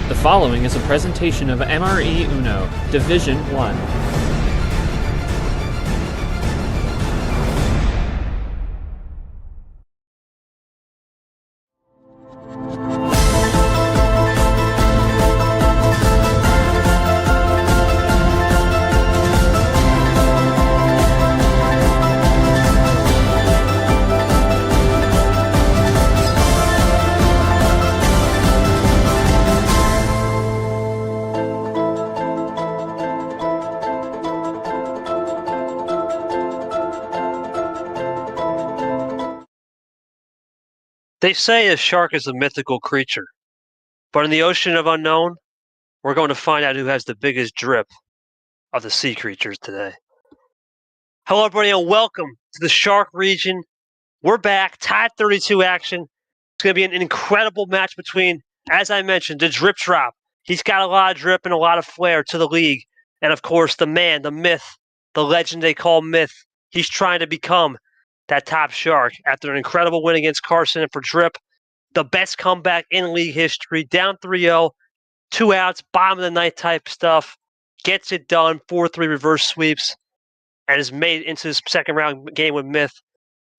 The following is a presentation of MRE Uno, Division 1. They say a shark is a mythical creature, but in the ocean of unknown, we're going to find out who has the biggest drip of the sea creatures today. Hello, everybody, and welcome to the Shark region. We're back, tied 32 action. It's going to be an incredible match between, as I mentioned, the drip drop. He's got a lot of drip and a lot of flair to the league. And of course, the man, the myth, the legend they call Myth. He's trying to become that top shark after an incredible win against Karson. And for drip, the best comeback in league history, down 3-0, 2 outs, bottom of the ninth type stuff, gets it done, 4-3 reverse sweeps, and is made into his second round game with Myth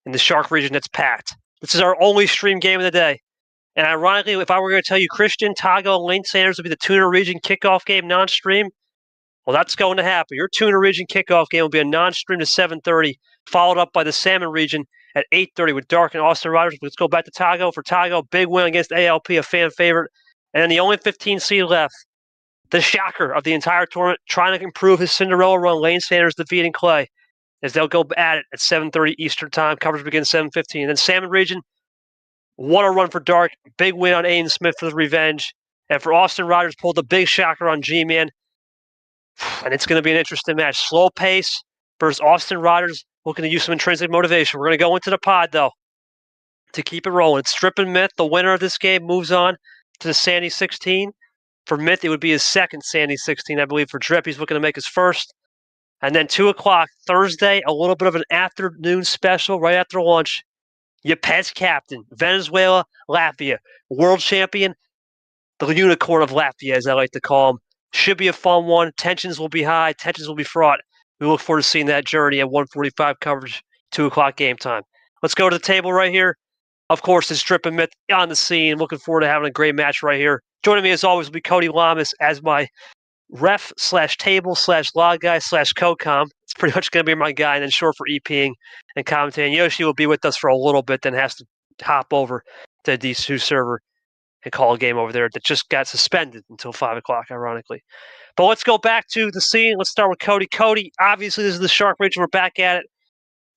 in the Shark region that's packed. This is our only stream game of the day. And ironically, if I were going to tell you Christian, Tago, and Lane Sanders would be the Tuna region kickoff game non-stream, well, that's going to happen. Your Tuna region kickoff game will be a non-stream to 7:30, followed up by the Salmon region at 8:30 with Dark and Austin Rogers. Let's go back to Tago. For Tago, big win against ALP, a fan favorite. And then the only 15 seed left, the shocker of the entire tournament, trying to improve his Cinderella run, Lane Sanders defeating Clay, as they'll go at it at 7:30 Eastern Time. Coverage begins 7:15. Then Salmon region, what a run for Dark. Big win on Aiden Smith for the revenge. And for Austin Rogers, pulled the big shocker on G-Man. And it's going to be an interesting match. Slow pace versus Austin Rogers, looking to use some intrinsic motivation. We're going to go into the pod, though, to keep it rolling. It's Strip and Myth. The winner of this game moves on to the Sandy 16. For Myth, it would be his second Sandy 16, I believe. For Drip, he's looking to make his first. And then 2 o'clock Thursday, a little bit of an afternoon special right after lunch. Yepes captain, Venezuela, Latvia, world champion, the unicorn of Latvia, as I like to call him. Should be a fun one. Tensions will be high. Tensions will be fraught. We look forward to seeing that journey at 1:45 coverage, 2 o'clock game time. Let's go to the table right here. Of course, it's Strip and Myth on the scene. Looking forward to having a great match right here. Joining me, as always, will be Cody Lamas as my ref/table/log guy/co-com. It's pretty much going to be my guy, and then short for EPing and commentating. Yoshi will be with us for a little bit, then has to hop over to the D2 server and call a game over there that just got suspended until 5 o'clock, ironically. But let's go back to the scene. Let's start with Cody. Cody, obviously, this is the Shark region. We're back at it.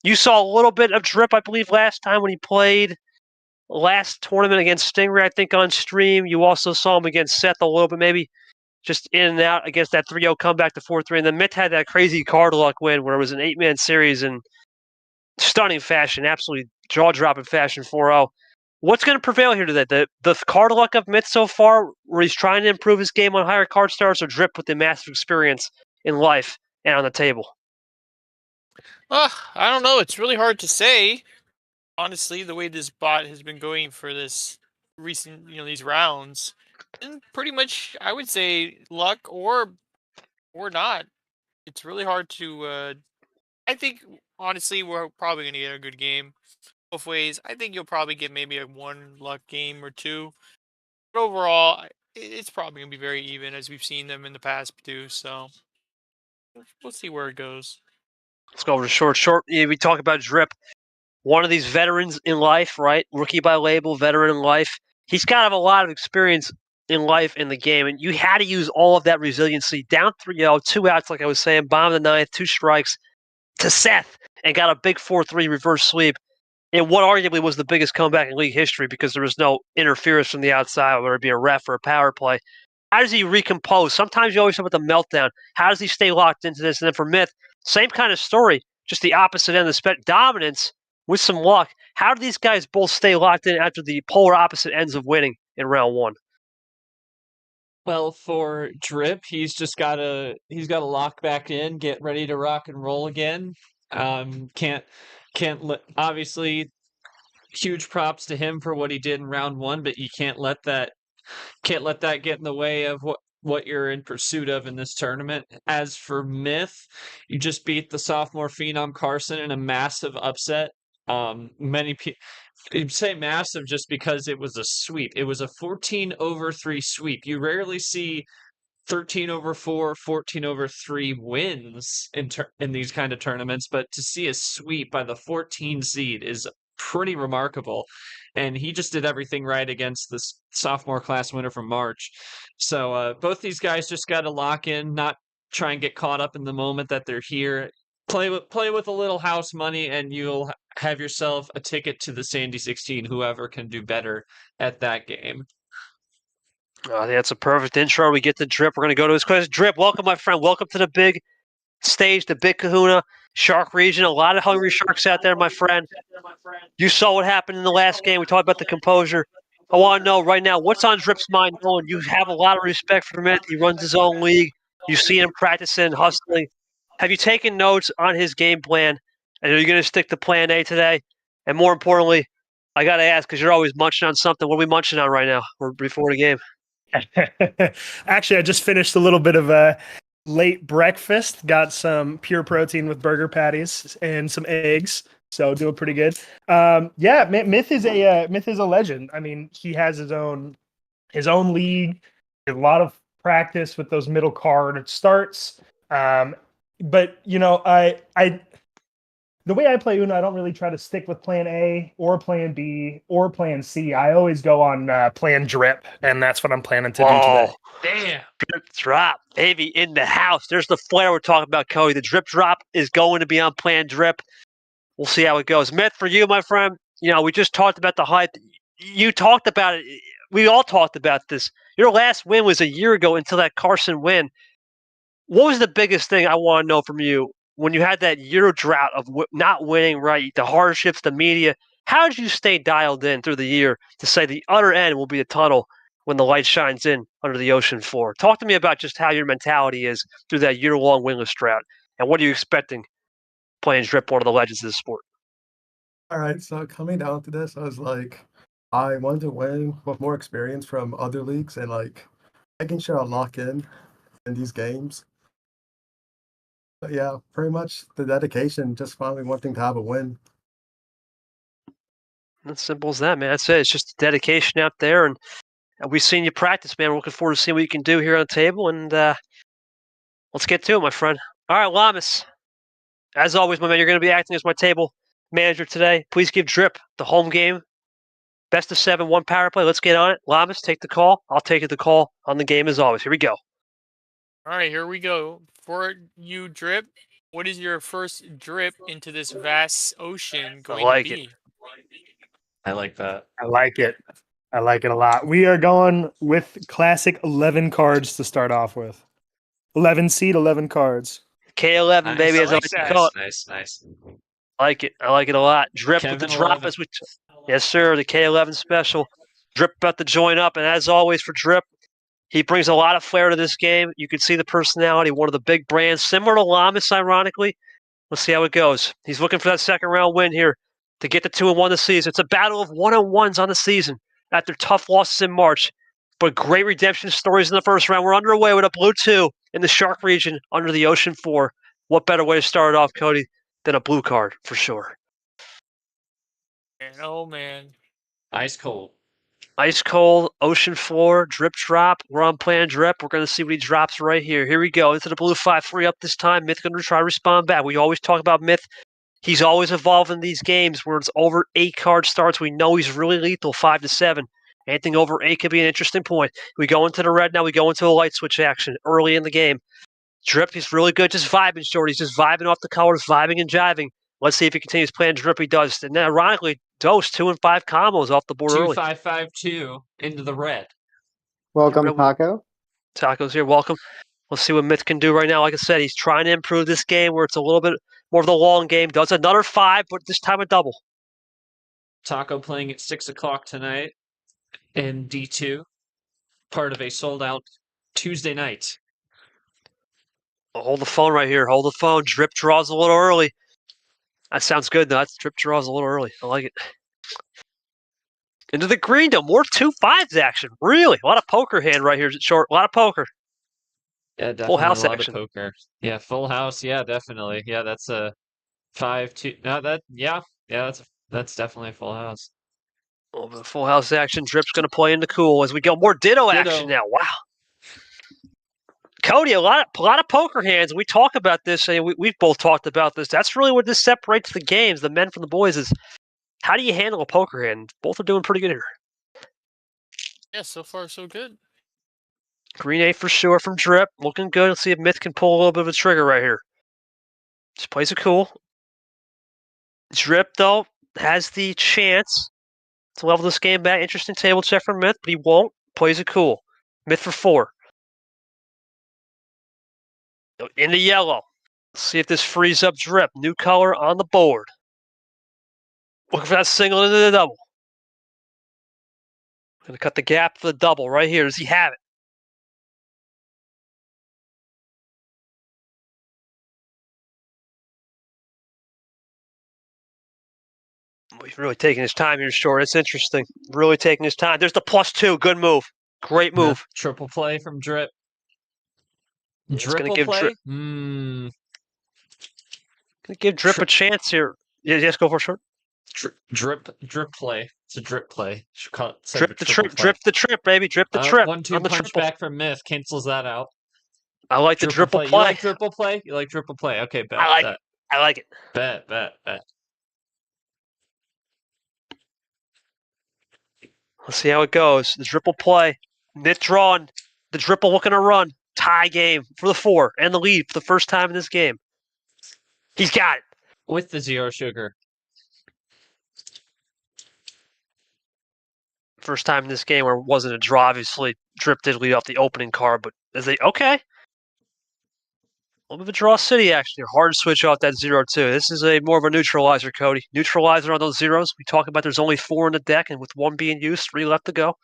You saw a little bit of drip, I believe, last time when he played last tournament against Stingray, I think, on stream. You also saw him against Seth a little bit, maybe just in and out against that 3-0 comeback to 4-3. And then Myth had that crazy card luck win where it was an 8-man series in stunning fashion, absolutely jaw-dropping fashion, 4-0. What's going to prevail here today? The card luck of Myth so far, where he's trying to improve his game on higher card starts, or Drip with the massive experience in life and on the table? I don't know. It's really hard to say. Honestly, the way this bot has been going for this recent, these rounds, and pretty much, I would say luck or not. It's really hard to. I think honestly, we're probably going to get a good game both ways. I think you'll probably get maybe a one luck game or two. But overall, it's probably going to be very even, as we've seen them in the past too. So we'll see where it goes. Let's go over to short. Yeah, we talk about Drip, one of these veterans in life, right? Rookie by label, veteran in life. He's got to have a lot of experience in life in the game, and you had to use all of that resiliency. Down 3-0, 2 outs, like I was saying, bottom of the ninth, 2 strikes to Seth, and got a big 4-3 reverse sweep in what arguably was the biggest comeback in league history because there was no interference from the outside, whether it be a ref or a power play. How does he recompose? Sometimes you always have with the meltdown. How does he stay locked into this? And then for Myth, same kind of story, just the opposite end of the spectrum. Dominance with some luck. How do these guys both stay locked in after the polar opposite ends of winning in round one? Well, for Drip, he's gotta lock back in, get ready to rock and roll again. Obviously, huge props to him for what he did in round one, but you can't let that Can't let that get in the way of what you're in pursuit of in this tournament. As for Myth, you just beat the sophomore phenom Karson in a massive upset. Many people say massive just because it was a sweep. It was a 14-3 sweep. You rarely see 13-4, 14-3 wins in these kind of tournaments, but to see a sweep by the 14 seed is pretty remarkable. And he just did everything right against this sophomore class winner from March. So both these guys just got to lock in, not try and get caught up in the moment that they're here. Play with a little house money, and you'll have yourself a ticket to the Sandy 16. Whoever can do better at that game. I think that's a perfect intro. We get to Drip. We're going to go to his question. Drip, welcome, my friend. Welcome to the big stage, the big kahuna, Shark region. A lot of hungry sharks out there, my friend. You saw what happened in the last game. We talked about the composure. I want to know right now, what's on Drip's mind? Knowing you have a lot of respect for him. He runs his own league. You see him practicing, hustling. Have you taken notes on his game plan? And are you going to stick to plan A today? And more importantly, I got to ask, because you're always munching on something. What are we munching on right now or before the game? Actually, I just finished a little bit of a late breakfast. Got some pure protein with burger patties and some eggs, so doing pretty good. Yeah, Myth is a legend. I mean, he has his own league. A lot of practice with those middle card starts. But you know, the way I play Uno, I don't really try to stick with plan A or plan B or plan C. I always go on plan Drip, and that's what I'm planning to do today. Damn. Drip drop, baby, in the house. There's the flair we're talking about, Cody. The drip drop is going to be on plan Drip. We'll see how it goes. Myth, for you, my friend, you know, we just talked about the hype. You talked about it. We all talked about this. Your last win was a year ago until that Karson win. What was the biggest thing I want to know from you when you had that year drought of not winning, right? The hardships, the media. How did you stay dialed in through the year to say the other end will be the tunnel when the light shines in under the ocean floor? Talk to me about just how your mentality is through that year-long winless drought, and what are you expecting playing Drip, one of the legends of the sport? All right, so coming down to this, I was like, I wanted to win with more experience from other leagues and like making sure I lock in these games. But yeah, pretty much the dedication, just finally wanting to have a win. As simple as that, man. That's it. It's just dedication out there, and we've seen you practice, man. We're looking forward to seeing what you can do here on the table, and let's get to it, my friend. All right, Lamas. As always, my man, you're going to be acting as my table manager today. Please give Drip the home game. Best of 7, 1 power play. Let's get on it. Lamas, take the call. I'll take the call on the game as always. Here we go. All right, here we go. For you, Drip, what is your first drip into this vast ocean going like to be? I like that. I like it. I like it a lot. We are going with classic 11 cards to start off with. 11 seed, 11 cards. K11, Nice. baby, I as like I that. call it. Nice. I like it. I like it a lot. Drip with the Kevin drop 11. as we. Yes, sir. The K11 special. Drip about to join up, and as always for Drip, he brings a lot of flair to this game. You can see the personality, one of the big brands, similar to Lamas, ironically. Let's see how it goes. He's looking for that second round win here to get the 2-1 this season. It's a battle of one-on-ones on the season after tough losses in March, but great redemption stories in the first round. We're underway with a blue 2 in the Shark region under the Ocean 4. What better way to start it off, Cody, than a blue card for sure? Oh, man. Ice cold. Ice cold, Ocean 4, drip drop. We're on plan Drip. We're going to see what he drops right here. Here we go. Into the blue 5-3 up this time. Myth going to try to respond back. We always talk about Myth. He's always evolving these games where it's over 8 card starts. We know he's really lethal, 5-7. Anything over 8 could be an interesting point. We go into the red now. We go into a light switch action early in the game. Drip, he's really good just vibing short. He's just vibing off the colors, vibing and jiving. Let's see if he continues playing Drip. He does. And then, ironically, Dose 2 and 5 combos off the board early. 2-5-5-2 into the red. Welcome, Yeah, Taco. Taco's here. Welcome. Let's see what Myth can do right now. Like I said, he's trying to improve this game where it's a little bit more of the long game. Does another 5, but this time a double. Taco playing at 6 o'clock tonight in D2. Part of a sold-out Tuesday night. Hold the phone right here. Hold the phone. Drip draws a little early. That sounds good, though. That's Drip draws a little early. I like it. Into the green, though. More 2-5s action. Really? A lot of poker hand right here. Short. A lot of poker. Yeah, definitely Full house a lot action. of poker. Yeah, full house. Yeah, definitely. Yeah, that's a 5-2. No, that's definitely a full house. A little bit of full house action. Drip's going to play into cool as we go. More ditto action Ditto. now. Wow. Cody, a lot of poker hands. We talk about this, and we've both talked about this. That's really what this separates the games, the men from the boys, is how do you handle a poker hand? Both are doing pretty good here. Yeah, so far so good. Green 8 for sure from Drip. Looking good. Let's see if Myth can pull a little bit of a trigger right here. Just plays it cool. Drip, though, has the chance to level this game back. Interesting table check from Myth, but he won't. Plays it cool. Myth for 4. Into yellow. Let's see if this frees up Drip. New color on the board. Looking for that single into the double. Gonna cut the gap for the double right here. Does he have it? He's really taking his time here, Short. It's interesting. Really taking his time. There's the +2. Good move. Great move. Triple play from Drip. It's gonna Triple give play? Drip. Gonna give Drip a chance here. Yes, go for it, Short. Drip play. It's a drip play. Should call it Drip the trip, baby. Drip the trip. 1-2 on the punch triple. back from Myth cancels that out. I like the triple play. You like triple play? You like triple play? Okay, bet. I like it. Bet. Let's see how it goes. The triple play. Myth drawn. The triple looking to run. Tie game for the 4 and the lead for the first time in this game. He's got it. With the 0 sugar. First time in this game where it wasn't a draw. Obviously, Drip did lead off the opening card, but okay. A little bit of a draw city action here. Hard to switch off that 0-2. This is more of a neutralizer, Cody. Neutralizer on those zeros. We talk about there's only 4 in the deck, and with 1 being used, 3 left to go.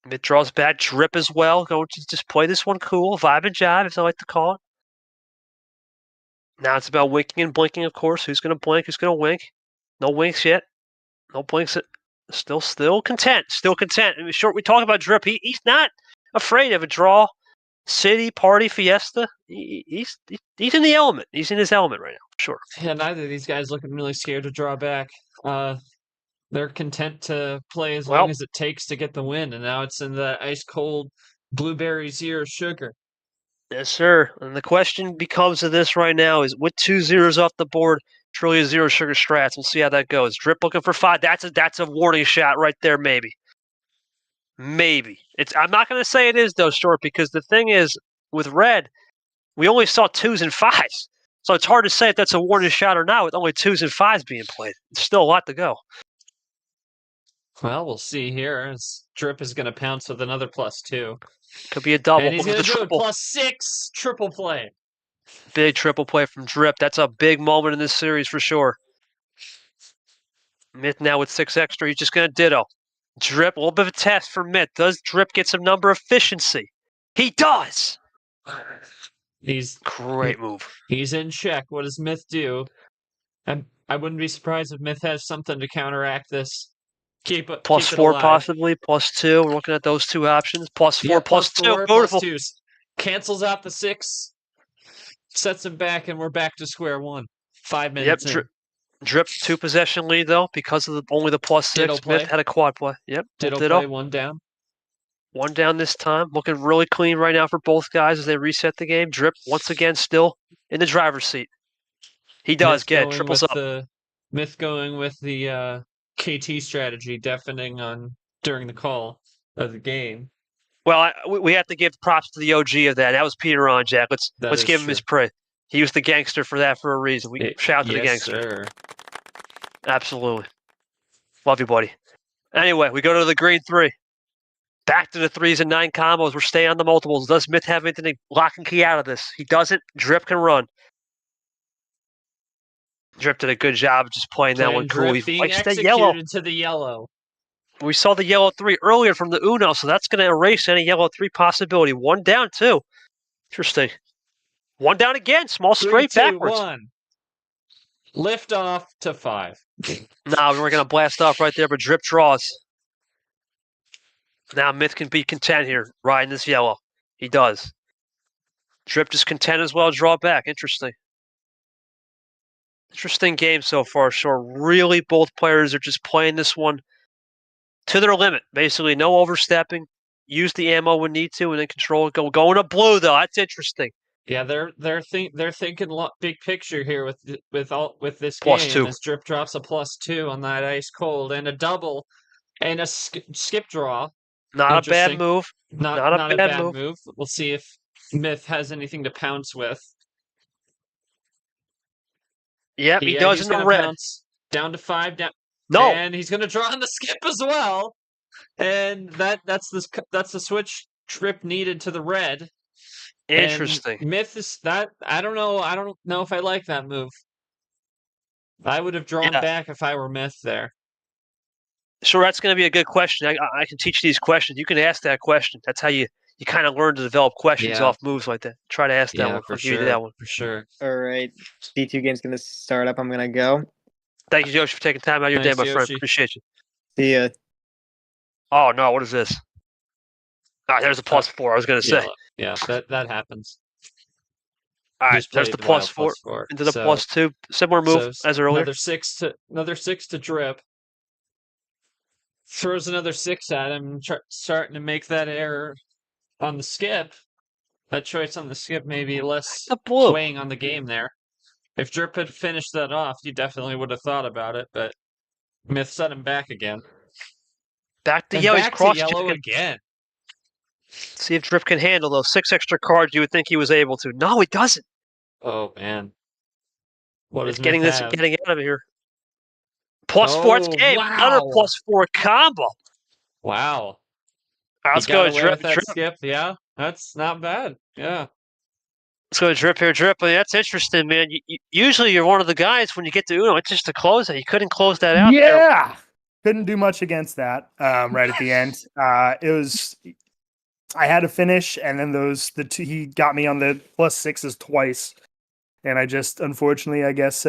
Mid draws back. Drip as well. Going to just play this one cool. Vibe and jive, as I like to call it. Now it's about winking and blinking, of course. Who's going to blink? Who's going to wink? No winks yet. No blinks. Still content. Still content. I mean, Short, we talk about Drip. He's not afraid of a draw. City, party, fiesta. He's in the element. He's in his element right now, for sure. Yeah, neither of these guys looking really scared to draw back. They're content to play as long as it takes to get the win, and now it's in the ice cold blueberry 0 sugar. Yes, sir. And the question becomes of this right now is with 2 zeros off the board, truly a 0 sugar strats. We'll see how that goes. Drip looking for 5. That's a warning shot right there, maybe. Maybe. I'm not going to say it is, though, Short, because the thing is, with red, we only saw 2s and 5s. So it's hard to say if that's a warning shot or not with only 2s and 5s being played. There's still a lot to go. Well, we'll see here. As Drip is going to pounce with another +2. Could be a double. And he's going to do triple. a +6 triple play. Big triple play from Drip. That's a big moment in this series for sure. Myth now with 6 extra. He's just going to ditto. Drip, a little bit of a test for Myth. Does Drip get some number efficiency? He does! Great move. He's in check. What does Myth do? I wouldn't be surprised if Myth has something to counteract this. Keep it +4 alive. possibly, +2. We're looking at those 2 options. +4, Yeah, +2. Beautiful. +2. Cancels out the 6. Sets him back, and we're back to square one. 5 minutes in. Drip 2 possession lead, though, because of only the +6. Myth had a quad play. Yep. Ditto play, 1 down. 1 down this time. Looking really clean right now for both guys as they reset the game. Drip, once again, still in the driver's seat. He does get triples up. Myth going with the KT strategy, deafening during the call of the game. Well, we have to give props to the OG of that. That was Peter on, Jack. Let's give him his praise. He was the gangster for that for a reason. Shout out to the gangster. Sir. Absolutely. Love you, buddy. Anyway, we go to the green 3. Back to the 3s and 9 combos. We're staying on the multiples. Does Myth have anything to lock and key out of this? He doesn't. Drip can run. Drip did a good job of just playing that one cool. He likes the yellow. We saw the yellow 3 earlier from the Uno, so that's going to erase any yellow 3 possibility. 1 down, too. Interesting. 1 down again. Small straight 3, 2, backwards. 1. Lift off to 5. Nah, we're going to blast off right there, but Drip draws. Now Myth can be content here, riding this yellow. He does. Drip just content as well, draw back. Interesting. Interesting game so far. So really both players are just playing this one to their limit. Basically, no overstepping. Use the ammo when need to, and then control it. Going to blue though. That's interesting. Yeah, they're thinking big picture here with this Plus game. 2. As Drip drops a +2 on that ice cold and a double and a skip draw. Not a bad move. Not a bad move. move. We'll see if Myth has anything to pounce with. Yep, he does in the red. Pounce down to 5. No, and he's gonna draw on the skip as well. And that's the switch Drip needed to the red. interesting. And Myth is that I don't know if I like that move. I would have drawn back if I were Myth there. Sure, that's going to be a good question. I can teach these questions. You can ask that question. That's how you kind of learn to develop questions off moves like that. Try to ask that one. For I'll give you that one. For sure. All right. D2 game's going to start up. I'm going to go. Thank you, Yoshi, for taking time out of your day, my friend. Appreciate you. See ya. Oh, no, what is this? All right, there's a +4, I was going to say. Yeah, that happens. All right, there's the +4 into the +2. Similar move as earlier. Another six to Drip. Throws another 6 at him, starting to make that error on the skip. That choice on the skip maybe less weighing on the game there. If Drip had finished that off, you definitely would have thought about it, but Myth set him back again. Back to yellow. He's cross yellow again. See if Drip can handle those 6 extra cards. You would think he was able to. No, he doesn't. Oh man, what is getting out of here? +4, it's game. Wow. Another +4 combo. Wow. All right, let's go Drip. Skip. Yeah, that's not bad. Yeah. Let's go Drip here, Drip. That's interesting, man. Usually you're one of the guys when you get to Uno. It's just to close it. You couldn't close that out. Yeah. Couldn't do much against that right at the end. It was... I had to finish, and then the two, he got me on the +6s twice. And I just, unfortunately, I guess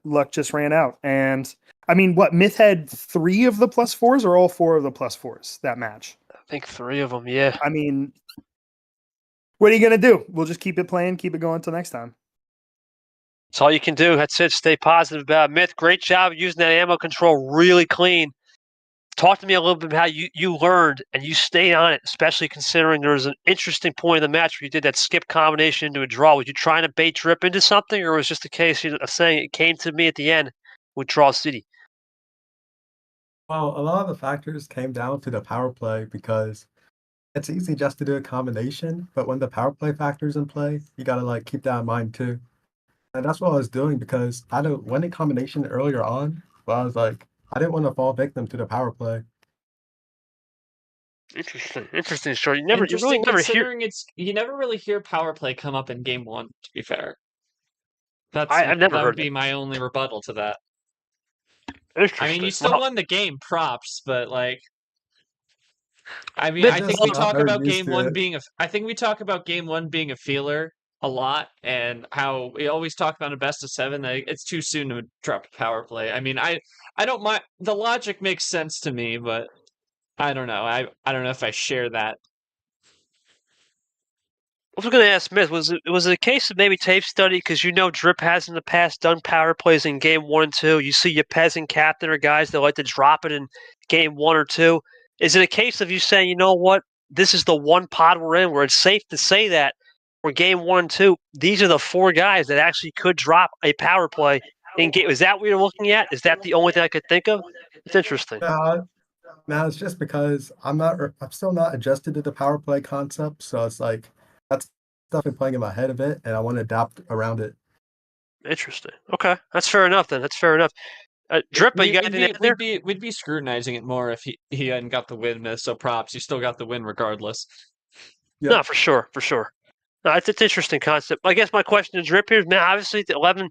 luck just ran out. And I mean, what, Myth had 3 of the +4s or all 4 of the +4s that match? I think 3 of them, yeah. I mean, what are you going to do? We'll just keep it playing, keep it going until next time. That's all you can do. That's it. Stay positive about it. Myth, great job using that ammo control really clean. Talk to me a little bit about how you learned and you stayed on it, especially considering there was an interesting point in the match where you did that skip combination into a draw. Was you trying to bait Drip into something, or was it just a case of saying it came to me at the end with Draw City? Well, a lot of the factors came down to the power play because it's easy just to do a combination, but when the power play factor's in play, you gotta keep that in mind too. And that's what I was doing because I went in combination earlier on, but I was like, I didn't want to fall victim to the power play. Interesting story. You really never really hear power play come up in game 1. To be fair, I've never heard. That would be my only rebuttal to that. Interesting. I mean, you still won the game. Props, but I think we talk about game 1 being I think we talk about game 1 being a feeler a lot, and how we always talk about a best of 7. That it's too soon to drop a power play. I mean, I don't mind. The logic makes sense to me, but I don't know. I don't know if I share that. I was going to ask Myth, was it a case of maybe tape study because Drip has in the past done power plays in game 1 and 2? You see your peasant captain or guys that like to drop it in game 1 or 2. Is it a case of you saying, you know what, this is the one pod we're in where it's safe to say that for game 1 and 2, these are the 4 guys that actually could drop a power play in game? Is that what you're looking at? Is that the only thing I could think of? It's interesting. No, it's just because I'm still not adjusted to the power play concept, so it's that's stuff been playing in my head a bit, and I want to adapt around it. Interesting. Okay, that's fair enough then. That's fair enough. Drip, you got anything there? We'd be scrutinizing it more if he hadn't got the win. So props, you still got the win regardless. Yep. No, for sure. No, it's an interesting concept. I guess my question to Drip here is, man, obviously the 11.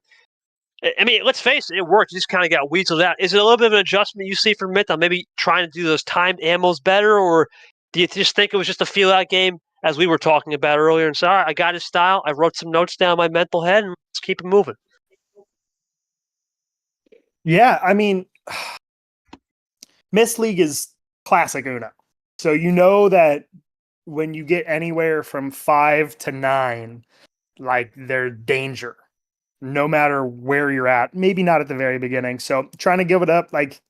I mean, let's face it, it worked. You just kind of got weaseled out. Is it a little bit of an adjustment you see from Myth on maybe trying to do those timed ammos better, or do you just think it was just a feel-out game, as we were talking about earlier, and say, all right, I got his style, I wrote some notes down in my mental head, and let's keep it moving? Yeah, I mean, Miss League is classic Uno. So you know that when you get anywhere from 5 to 9, like they're danger, no matter where you're at. Maybe not at the very beginning. So trying to give it up, like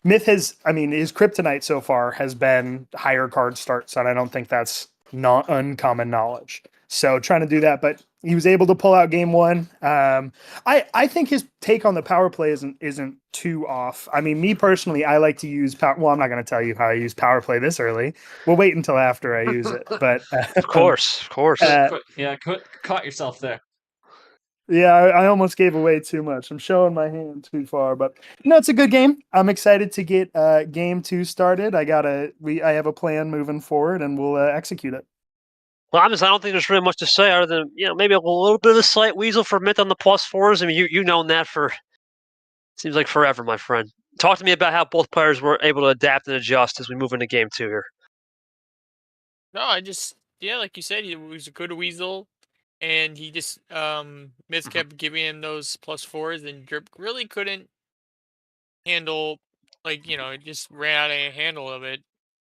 Myth has, I mean, his kryptonite so far has been higher card starts, and I don't think that's not uncommon knowledge. So trying to do that, but he was able to pull out game one. I think his take on the power play isn't too off. I mean, me personally, I like to use power. Well, I'm not going to tell you how I use power play this early. We'll wait until after I use it. But Of course. Caught yourself there. yeah, I almost gave away too much. I'm showing my hand too far, but no, it's a good game. I'm excited to get game 2 started. I have a plan moving forward, and we'll execute it. Well, I don't think there's really much to say other than maybe a little bit of a slight weasel for Myth on the +4s. I mean, you've known that for seems like forever, my friend. Talk to me about how both players were able to adapt and adjust as we move into game 2 here. No, like you said, he was a good weasel, and he just Myth kept giving him those +4s, and Drip really couldn't handle, it just ran out of handle of it,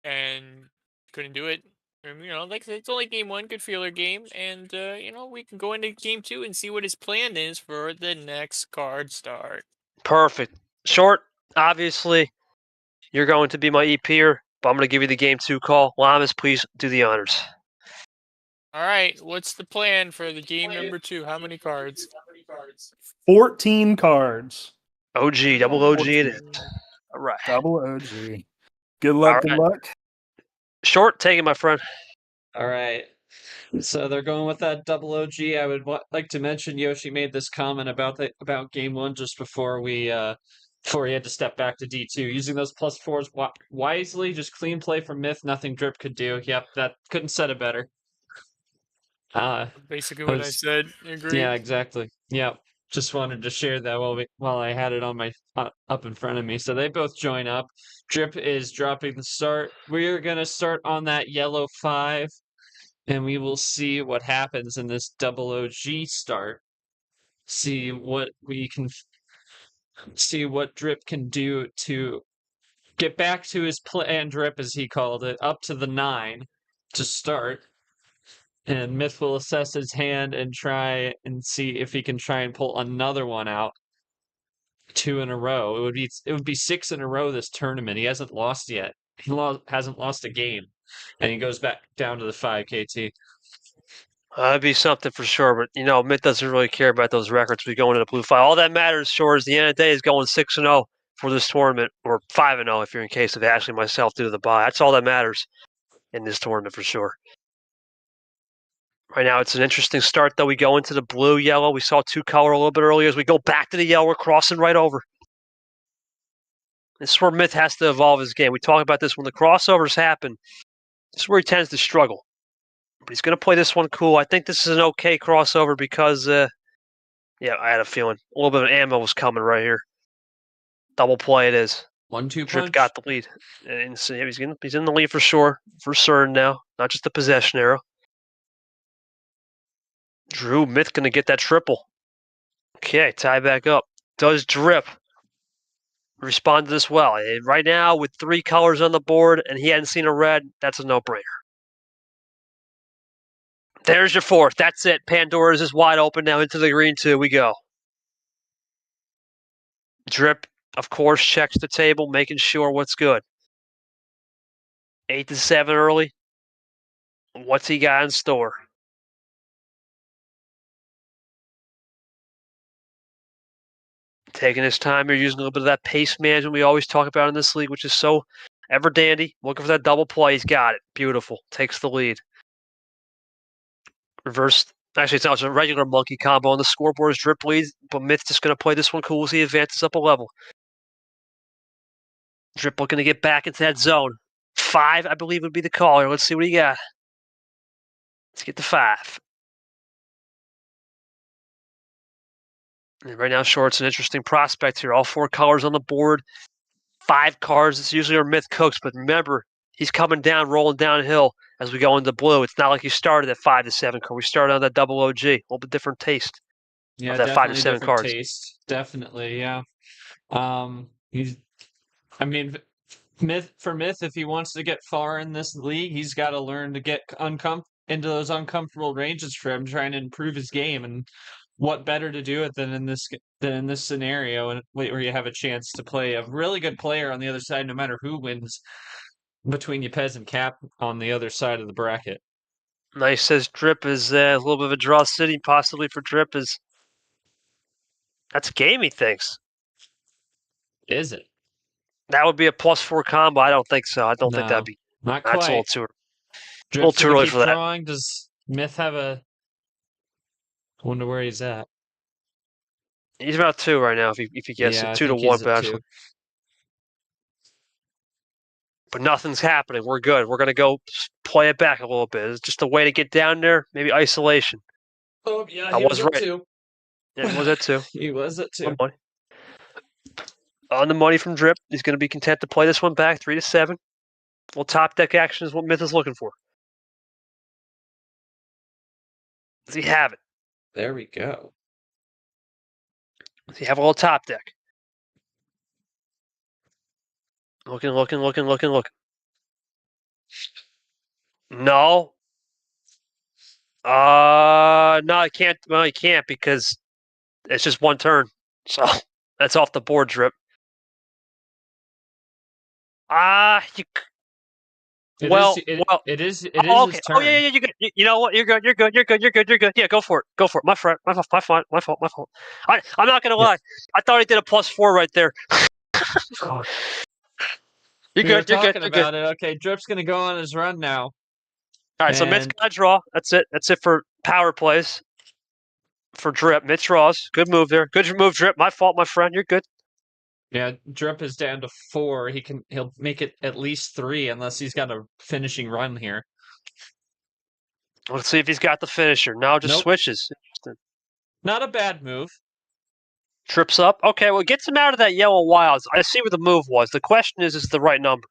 and couldn't do it. And, like I said, it's only game 1, good feeler game, and we can go into game 2 and see what his plan is for the next card start. Perfect. Short, obviously, you're going to be my EP-er, but I'm going to give you the game 2 call. Lamas, please do the honors. All right, what's the plan for the game number 2? How many cards? 14 cards. OG, double OG it is. All right. Double OG. Good luck. Good luck. Short, take it, my friend. All right. So they're going with that double OG. I would like to mention Yoshi made this comment about game 1 just before he had to step back to D2. Using those +4s wisely, just clean play from Myth, nothing Drip could do. Yep, that couldn't set it better. Basically what I said. Agree. Yeah, exactly. Yep. Just wanted to share that while I had it on my up in front of me. So they both join up. Drip is dropping the start. We're gonna start on that yellow 5, and we will see what happens in this double OG start. See what Drip can do to get back to his plan Drip, as he called it, up to the 9 to start. And Myth will assess his hand and try and see if he can try and pull another one out. 2 in a row. It would be 6 in a row this tournament. He hasn't lost yet. He hasn't lost a game, and he goes back down to the 5 KT. That'd be something for sure, but Myth doesn't really care about those records. We go into the blue file. All that matters, sure, is the end of the day is going 6-0 for this tournament, or 5-0 if you're in case of Ashley myself due to the bye. That's all that matters in this tournament for sure. Right now, it's an interesting start, though. We go into the blue-yellow. We saw 2-color a little bit earlier. As we go back to the yellow, we're crossing right over. This is where Myth has to evolve his game. We talk about this when the crossovers happen. This is where he tends to struggle. But he's going to play this one cool. I think this is an okay crossover because, I had a feeling. A little bit of ammo was coming right here. Double play it is. 1-2 Drip punch. got the lead. And so he's in the lead for sure. For certain now. Not just the possession arrow. Drew, Myth going to get that triple. Okay, tie back up. Does Drip respond to this well? Right now, with 3 colors on the board and he hadn't seen a red, that's a no-brainer. There's your 4th. That's it. Pandora's is wide open now into the green 2. We go. Drip, of course, checks the table, making sure what's good. 8-7 early. What's he got in store? Taking his time here, using a little bit of that pace management we always talk about in this league, which is so ever dandy. Looking for that double play. He's got it. Beautiful. Takes the lead. Reverse. Actually, it's not a regular monkey combo on the scoreboard. Is Drip leads, but Myth's just going to play this one cool as he advances up a level. Drip looking to get back into that zone. 5, I believe, would be the call here. Let's see what he got. Let's get the 5. And right now, Short's an interesting prospect here. All 4 colors on the board. 5 cards. It's usually our Myth cooks, but remember, he's coming down, rolling downhill as we go into blue. It's not like he started at 5-7 card. We started on that double OG. A little bit different taste. Yeah, of that 5-7 different cards. taste. Definitely, yeah. He's, I mean, Myth, if he wants to get far in this league, he's got to learn to get into those uncomfortable ranges for him, trying to improve his game. And what better to do it than in this scenario, and where you have a chance to play a really good player on the other side, no matter who wins between Ypez and Cap on the other side of the bracket. Nice says Drip is a little bit of a draw city, possibly for Drip is. That's a game, he thinks. Is it? That would be a +4 combo. I don't think so. I don't think No, that'd be. not That's a little quite. too. Drip's too gonna early keep for that. drawing. Does Myth have a? Wonder where he's at. He's about 2 right now. If he gets Yeah, it, I 2 to think 1 he's at 2. potentially. But nothing's happening. We're good. We're gonna go play it back a little bit. It's just a way to get down there. Maybe isolation. Oh yeah, I he was at right. 2. Yeah, was that 2? He was at 2. On money. On the money from Drip. He's going to be content to play this one back 3 to 7. Well, top deck action is what Myth is looking for. Does he have it? There we go. Does he have a little top deck? Looking. No. No, I can't. Well, he can't because it's just one turn. So that's off the board, Drip. You. It Well, it is okay. his Oh turn. yeah, you're good. You know what? You're good. Yeah, go for it. My friend. My fault. I'm not gonna lie. I thought he did a +4 right there. We were talking You're about good. it. Okay, Drip's gonna go on his run now. All right, so Myth's And- got a draw. That's it for power plays. For Drip, Myth draws. Good move there. Good move, Drip. My fault, my friend. You're good. Yeah, Drip is down to 4. He'll make it at least 3 unless he's got a finishing run here. Let's see if he's got the finisher. Now just Nope. switches. Not a bad move. Trips up. Okay, well, gets him out of that yellow wilds. I see what the move was. The question is the right number?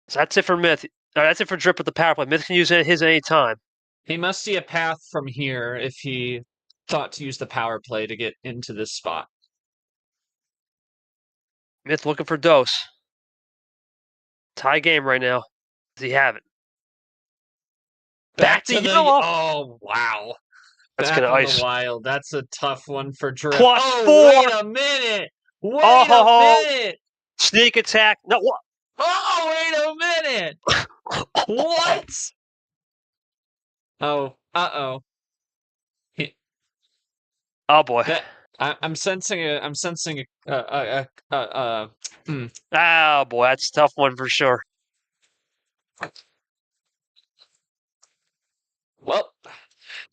So that's it for Myth. That's it for Drip with the power play. Myth can use his any time. He must see a path from here if he thought to use the power play to get into this spot. Myth looking for dose. Tie game right now. Does he have it? Back to yellow. Oh, wow. That's Back gonna on ice. the wild. That's a tough one for Drip. +4. Wait a minute. Wait a minute. Sneak attack. No, what? Oh, wait a minute. What? Oh, uh-oh. Oh boy. I'm sensing Oh boy, that's a tough one for sure. Well,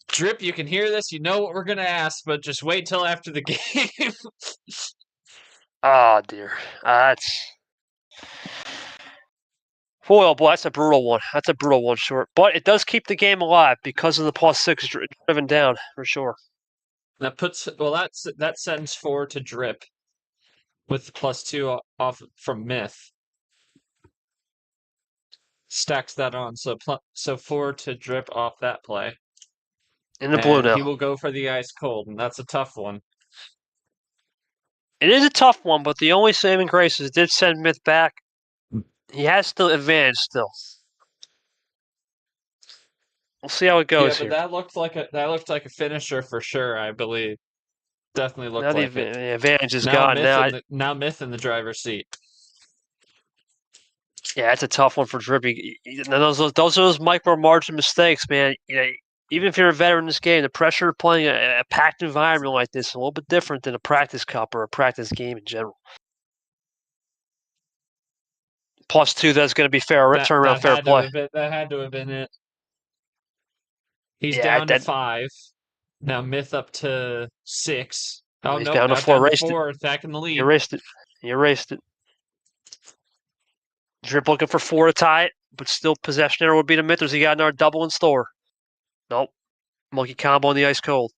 Drip, you can hear this. You know what we're going to ask, but just wait till after the game. Oh dear. That's. Oh boy, that's a brutal one. That's a brutal one, short. But it does keep the game alive because of the +6 driven down for sure. That sends 4 to Drip with +2 off from Myth. Stacks that on, so 4 to Drip off that play. In the blue now. He will go for the ice cold, and that's a tough one. It is a tough one, but the only saving grace is it did send Myth back. He has the advantage still. We'll see how it goes but here. that looked like a finisher for sure, I believe. Definitely looked Now like the advantage is now gone. Now Myth in the driver's seat. Yeah, that's a tough one for Drippy. Those are those micro margin mistakes, man. You know, even if you're a veteran in this game, the pressure of playing a packed environment like this is a little bit different than a practice cup or a practice game in general. +2, that's going to be fair. Turnaround fair play. That had to have been it. He's Yeah, down to 5. Now Myth up to 6. Oh, he's no, down to 4. Down to Erased 4. Back in the lead. He erased it. Drip looking for 4 to tie it, but still possession error would be to Myth. Has he got another double in store? Nope. Monkey combo on the ice cold.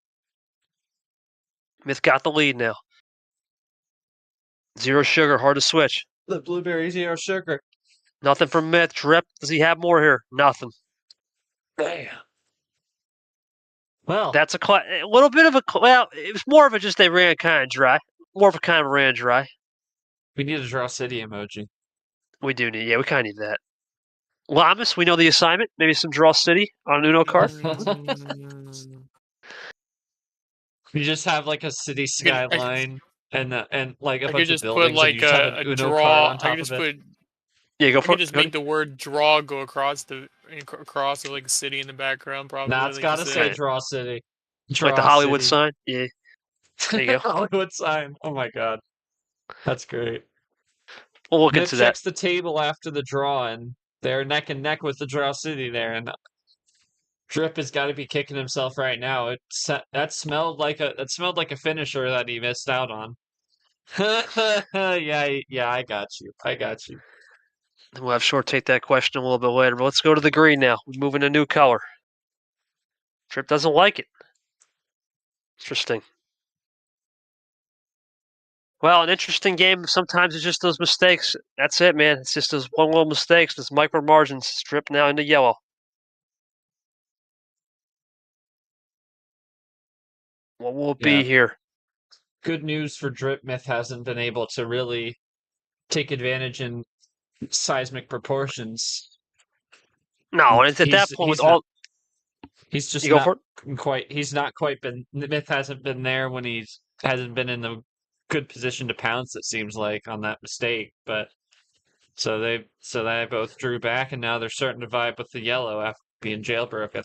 Myth got the lead now. 0 sugar, hard to switch. The blueberry 0 sugar. Nothing from Myth. Drip, does he have more here? Nothing. Damn. Well, That's a little bit of a well. It was more of a just they ran kind of dry. More of a kind of ran dry. we need a draw city emoji. We do need, yeah, we kind of need that. Lamas, we know the assignment. Maybe some draw city on an Uno card. Mm, You just have like a city I skyline and like a I could bunch of just put buildings, and you like just have an a Uno card draw. on I top could just of it. put. Yeah, go I for could it. just Cody. make the word draw go across of like a city in the background. Probably. Nah, it's like you gotta say said. draw city. Like the Draw Hollywood city. sign. Yeah, there you go. Hollywood sign. Oh my god. That's great. We'll look Myth into that. checks the table after the draw, and they're neck and neck with the draw city there, and Drip has got to be kicking himself right now. That smelled like a finisher that he missed out on. yeah, I got you. We'll have Short take that question a little bit later. But let's go to the green now. We're moving a new color. Trip doesn't like it. Interesting. Well, an interesting game. Sometimes it's just those mistakes. That's it, man. It's just those one little mistakes. Those micro margins. Strip now into yellow. What will it be Yeah. here? Good news for Drip. Myth hasn't been able to really take advantage in seismic proportions. No, and it's at that point with all. He's just You go not for it. quite. He's not quite been. Myth hasn't been there when he's hasn't been in the good position to pounce. It seems like on that mistake, but so they both drew back, and now they're starting to vibe with the yellow after being jailbroken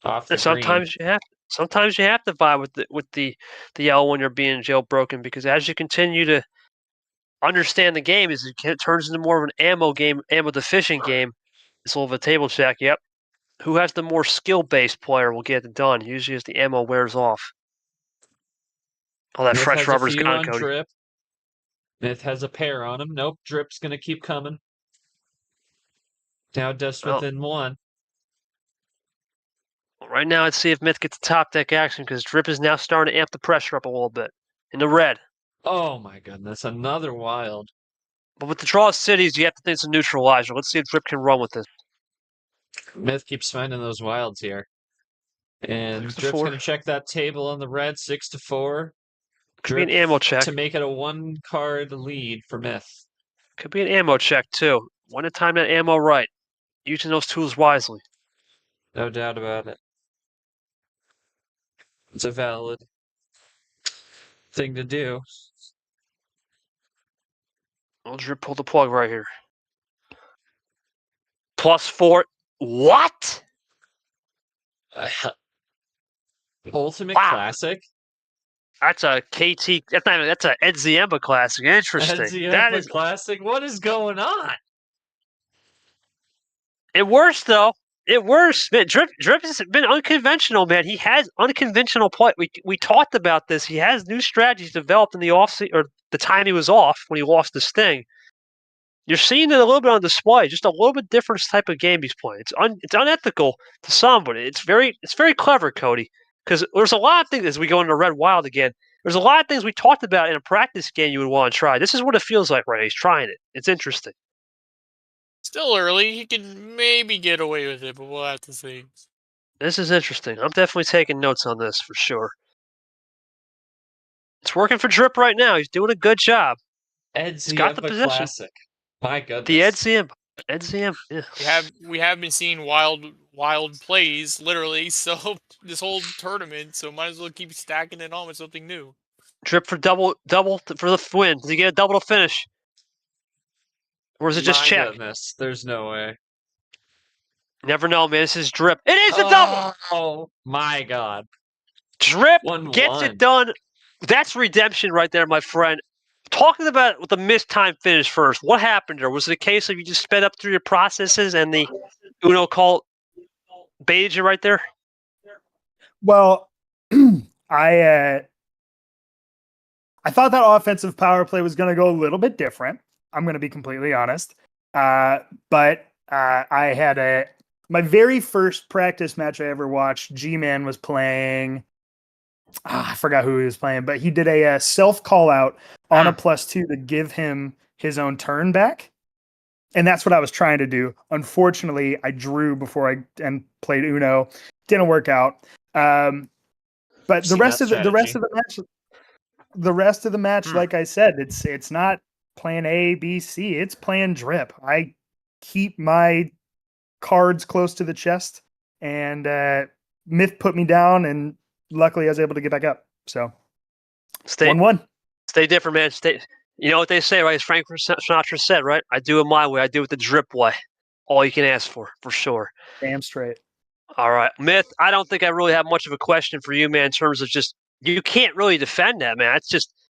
off the And green. sometimes you have to vibe with the yellow when you're being jailbroken, because as you continue to understand the game, as it turns into more of an ammo deficient game. It's a little of a table check. Yep. Who has the more skill-based player will get it done. Usually as the ammo wears off. All that Myth fresh has a rubber's few gone, on Cody. Drip. Myth has a pair on him. Nope, Drip's gonna keep coming. Now just Well, within one. right now, let's see if Myth gets the top deck action, because Drip is now starting to amp the pressure up a little bit. In the red. Oh my goodness, another wild. But with the draw of cities, you have to think it's a neutralizer. Let's see if Drip can run with this. Myth keeps finding those wilds here. And 6 to Drip's 4. gonna check that table on the red, 6-4. Could be Drip an ammo check. to make it a one card lead for Myth. Could be an ammo check, too. Want to time that ammo right. Using those tools wisely. No doubt about it. It's a valid thing to do. I'll Drip pull the plug right here. +4. What? Ultimate Wow. Classic? That's a KT. That's a Ed Ziemba classic. Interesting. That is Classic? What is going on? it. Worse though. It worse. Man, Drip has been unconventional, man. He has unconventional play. We talked about this. He has new strategies developed in the off or the time he was off when he lost the Sting. You're seeing it a little bit on display. Just a little bit different type of game he's playing. It's unethical to some, but it's very clever, Cody. Because there's a lot of things as we go into Red Wild again. There's a lot of things we talked about in a practice game you would want to try. This is what it feels like right now. He's trying it. It's interesting. Still early. He can maybe get away with it, but we'll have to see. This is interesting. I'm definitely taking notes on this for sure. It's working for Drip right now. He's doing a good job. Ed He's got the Ziemba position. Classic. My goodness. The Ed Ziemba. Yeah. We have been seeing wild plays literally so this whole tournament, so might as well keep stacking it on with something new. Drip for double for the win. Does he get a double to finish? Or is it just My check? goodness. There's no way. Never know, man. This is Drip. It is a double! Oh my god. Drip 1-1. gets it done. That's redemption right there, my friend. Talking about with the missed time finish first, what happened there? Was it a case of you just sped up through your processes and the Uno call baited you right there? Well, I thought that offensive power play was going to go a little bit different. I'm going to be completely honest. But I had my very first practice match I ever watched. G-Man was playing. I forgot who he was playing, but he did a self call out on a +2 to give him his own turn back. And that's what I was trying to do. Unfortunately, I drew before I played Uno. Didn't work out. But the Seen rest that of the rest strategy. of the match, the rest of the match, Hmm. like I said, it's not plan A, B, C. It's plan drip. I keep my cards close to the chest, and Myth put me down, and luckily I was able to get back up. So Stay 1-1. stay different, man. Stay. You know what they say, right? As Frank Sinatra said, right? I do it my way. I do it the drip way. All you can ask for sure. Damn straight. All right, Myth. I don't think I really have much of a question for you, man. In terms of just you can't really defend that, man.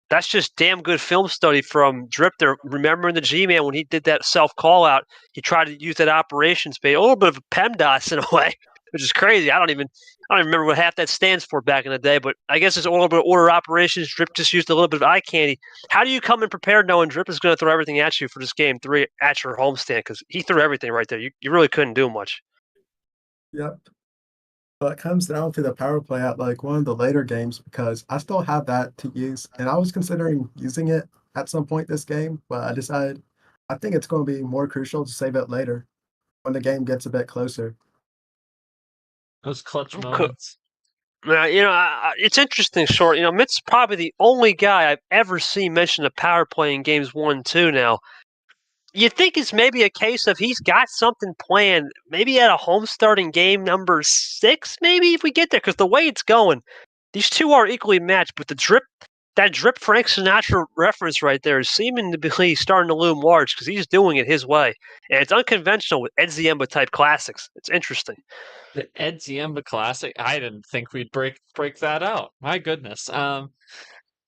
That's just damn good film study from Drip there. Remembering the G-Man when he did that self call out, he tried to use that operations bait, a little bit of a PEMDAS in a way, which is crazy. I don't even remember what half that stands for back in the day, but I guess it's a little bit of order operations. Drip just used a little bit of eye candy. How do you come in prepared knowing Drip is going to throw everything at you for this game 3 at your homestand? Because he threw everything right there. You really couldn't do much. Yep. But it comes down to the power play at like one of the later games because I still have that to use, and I was considering using it at some point this game, but I decided I think it's going to be more crucial to save it later when the game gets a bit closer. Those clutch Okay. moments. It's interesting, Short. Mitt's probably the only guy I've ever seen mention the power play in games 1 and 2 now. You think it's maybe a case of he's got something planned, maybe at a home starting game number 6, maybe if we get there, because the way it's going, these two are equally matched, but that drip Frank Sinatra reference right there is seeming to be starting to loom large because he's doing it his way. And it's unconventional with Ed Ziemba type classics. It's interesting. The Ed Ziemba Classic. I didn't think we'd break that out. My goodness.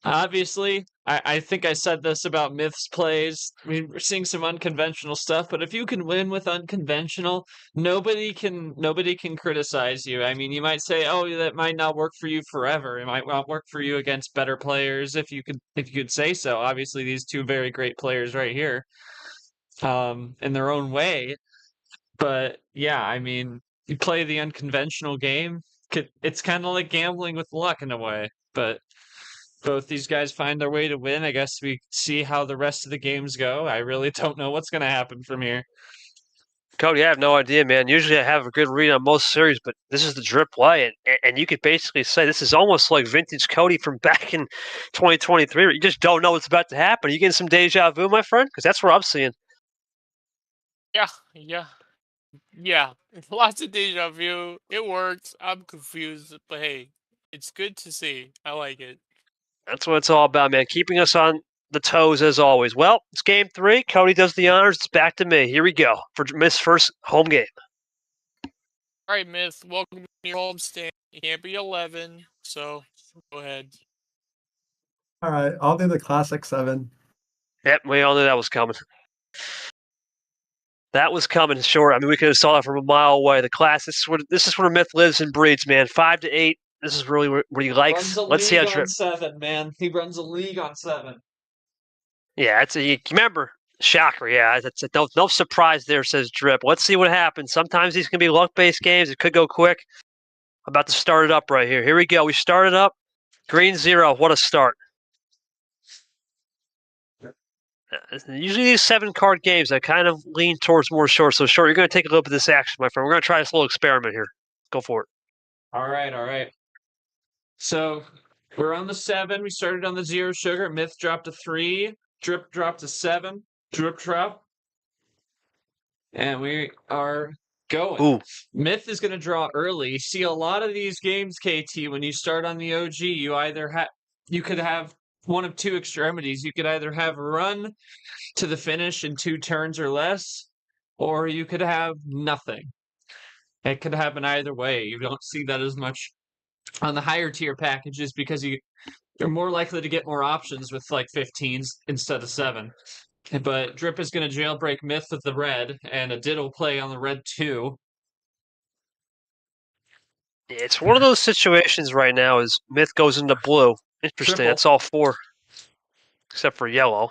Obviously, I think I said this about Myth's plays. I mean, we're seeing some unconventional stuff, but if you can win with unconventional, nobody can criticize you. I mean, you might say, "Oh, that might not work for you forever. It might not work for you against better players." If you could say so. Obviously, these two very great players right here, in their own way. But yeah, I mean, you play the unconventional game. It's kind of like gambling with luck in a way, but both these guys find their way to win. I guess we see how the rest of the games go. I really don't know what's going to happen from here. Cody, I have no idea, man. Usually I have a good read on most series, but this is the drip play, and you could basically say this is almost like vintage Cody from back in 2023. Where you just don't know what's about to happen. You getting some deja vu, my friend? Because that's what I'm seeing. Yeah. Lots of deja vu. It works. I'm confused, but hey, it's good to see. I like it. That's what it's all about, man. Keeping us on the toes as always. Well, it's game 3. Cody does the honors. It's back to me. Here we go for Miss first home game. All right, Myth. Welcome to your homestand. You can't be 11, so go ahead. All right, I'll do the classic 7. Yep, we all knew that was coming. That was coming, sure. I mean, we could have saw that from a mile away. The class. This is where Myth lives and breeds, man. 5 to 8. This is really what he likes. Let's see how league Drip. on 7, man. He runs a league on 7. Yeah, you remember shocker. Yeah, that's no surprise there. Says Drip. Let's see what happens. Sometimes these can be luck-based games. It could go quick. About to start it up right here. Here we go. We started up. Green 0. What a start. Usually these 7-card games, I kind of lean towards more short. So short, you're going to take a look at this action, my friend. We're going to try this little experiment here. Go for it. All right. So we're on the 7. We started on the 0 sugar. Myth dropped to 3. Drip dropped to 7. Drip drop. And we are going. Ooh. Myth is going to draw early. You see a lot of these games, KT, when you start on the OG, you could have one of two extremities. You could either have run to the finish in 2 turns or less, or you could have nothing. It could happen either way. You don't see that as much on the higher tier packages because you're more likely to get more options with like 15s instead of 7. But Drip is going to jailbreak Myth with the red, and a diddle play on the red 2. It's one of those situations right now as Myth goes into blue. Interesting. Triple. That's all 4. Except for yellow.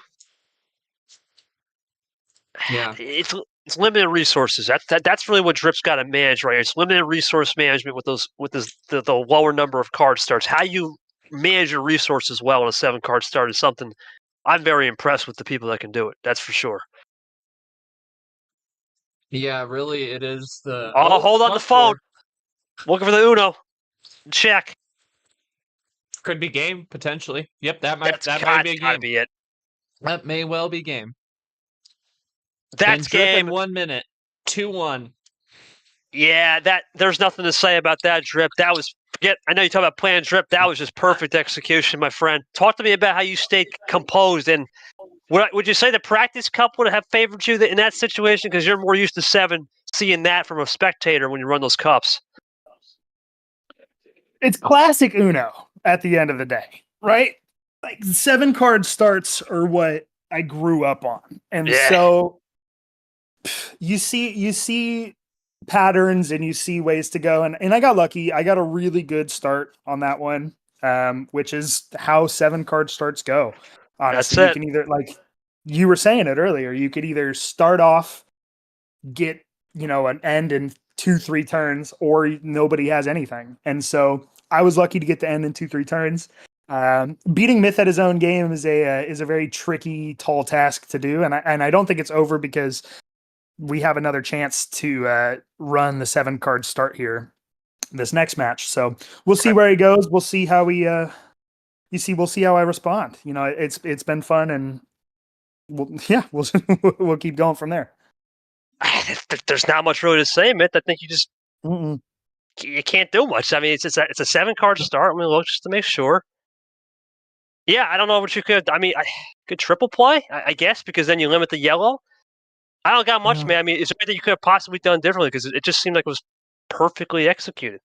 Yeah. It's limited resources. That's really what Drip's got to manage right here. It's limited resource management with the lower number of card starts. How you manage your resources well on a 7-card start is something I'm very impressed with the people that can do it. That's for sure. Yeah, really, it is the. Oh, hold on the phone. Looking for the Uno. Check. Could be game potentially. Yep, that might That's be a gotta game. be it. That may well be game. That's and Drip game. in 1 minute. 2-1. Yeah, there's nothing to say about that, Drip. That was I know you talk about playing Drip. That was just perfect execution, my friend. Talk to me about how you stayed composed. And would you say the practice cup would have favored you in that situation because you're more used to 7, seeing that from a spectator when you run those cups? It's classic Uno at the end of the day, right? Like 7 card starts are what I grew up on. And so you see patterns and you see ways to go. And I got lucky. I got a really good start on that one, which is how 7 card starts go. Honestly, you can either, like you were saying it earlier, you could either start off, get, an end in 2-3 turns, or nobody has anything. And so I was lucky to get the end in 2-3 turns. Beating Myth at his own game is a very tricky, tall task to do. And I don't think it's over because we have another chance to run the 7 card start here this next match. So we'll see where he goes. We'll see how we'll see how I respond. It's been fun, and we'll keep going from there. There's not much really to say, Myth. I think you just you can't do much. I mean, it's a 7 card start. I'm gonna look just to make sure. Yeah, I don't know what you could. I mean, could triple play, I guess, because then you limit the yellow. I don't got much, man. I mean, is there anything you could have possibly done differently? Because it just seemed like it was perfectly executed.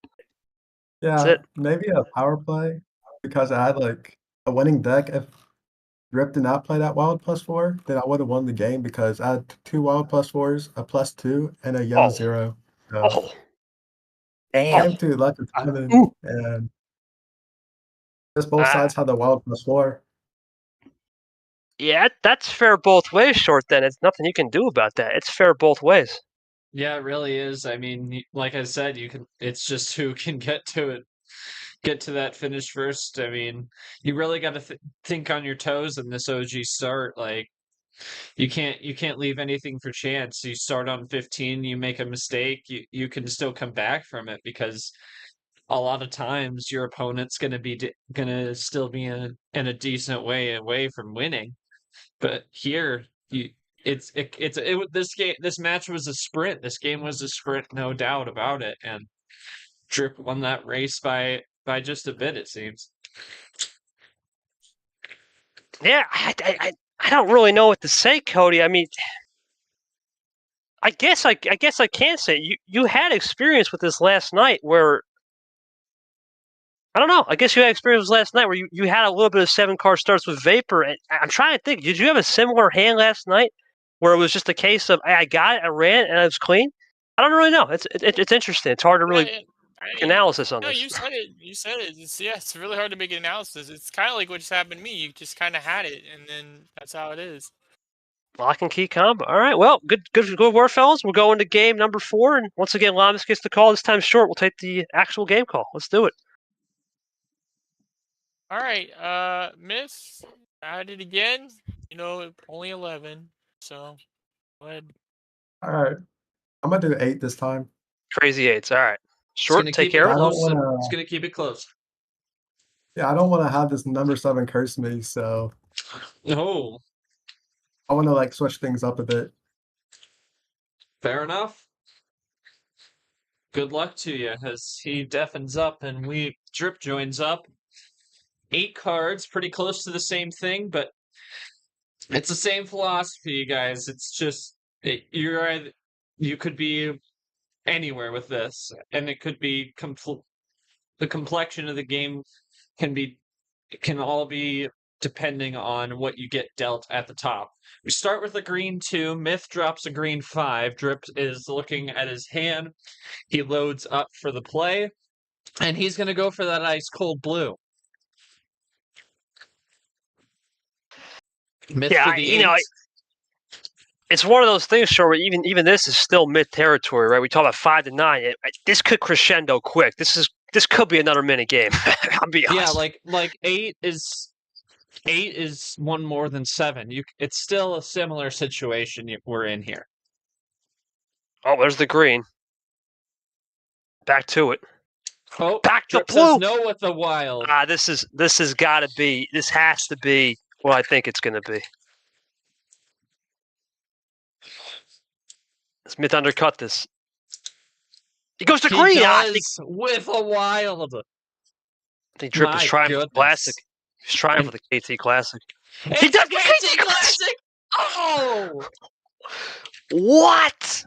Yeah, maybe a power play because I had like a winning deck. If Rip did not play that wild +4, then I would have won the game because I had 2 wild +4s, a +2, and a yellow 0. So came to luck of timing, and just both sides had the wild +4. Yeah, that's fair both ways, Short, then. It's nothing you can do about that. It's fair both ways. Yeah, it really is. I mean, like I said, it's just who can get to that finish first. I mean, you really got to think on your toes in this OG start. Like, you can't leave anything for chance. You start on 15, you make a mistake, you can still come back from it because a lot of times your opponent's gonna still be in a decent way away from winning. But here, this match was a sprint. This game was a sprint, no doubt about it. And Drip won that race by just a bit, it seems. Yeah, I don't really know what to say, Cody. I mean, I guess I can say you had experience with this last night where I don't know. I guess you had experience last night where you had a little bit of 7 card starts with Vapor. And I'm trying to think, did you have a similar hand last night where it was just a case of I got it, I ran, and I was clean? I don't really know. It's interesting. It's hard to really make analysis on this. You said it. It's really hard to make an analysis. It's kind of like what just happened to me. You just kind of had it, and then that's how it is. Lock and key combo. All right. Well, good work, fellas. We'll go into game number 4, and once again, Lamas gets the call. This time Short will take the actual game call. Let's do it. All right, Miss, I did it again. Only 11, so go ahead. All right, I'm gonna do 8 this time. Crazy 8s. All right. Short, take care. It's gonna keep it close. Yeah, I don't want to have this number 7 curse me, so No. I want to switch things up a bit. Fair enough. Good luck to you as he deafens up and Drip joins up. 8 cards, pretty close to the same thing, but it's the same philosophy, you guys. It's just you could be anywhere with this, and it could be the complexion of the game can all be depending on what you get dealt at the top. We start with a green 2. Myth drops a green 5. Drip is looking at his hand. He loads up for the play, and he's going to go for that ice cold blue. Myth for the 8. It's one of those things, Short, where even this is still Myth territory, right? We talk about 5 to 9. This could crescendo quick. This could be another minute game. I'll be honest. Yeah, like 8 is one more than 7. It's still a similar situation we're in here. Oh, there's the green. Back to it. Oh, Back to Drip blue. says no with the wild. This has got to be. This has to be what I think it's going to be. Smith undercut this. He goes to He green. does with a wild. I think Drip was My trying for the goodness. Classic. He's trying for the KT Classic. It's He does the KT Classic! Oh! What?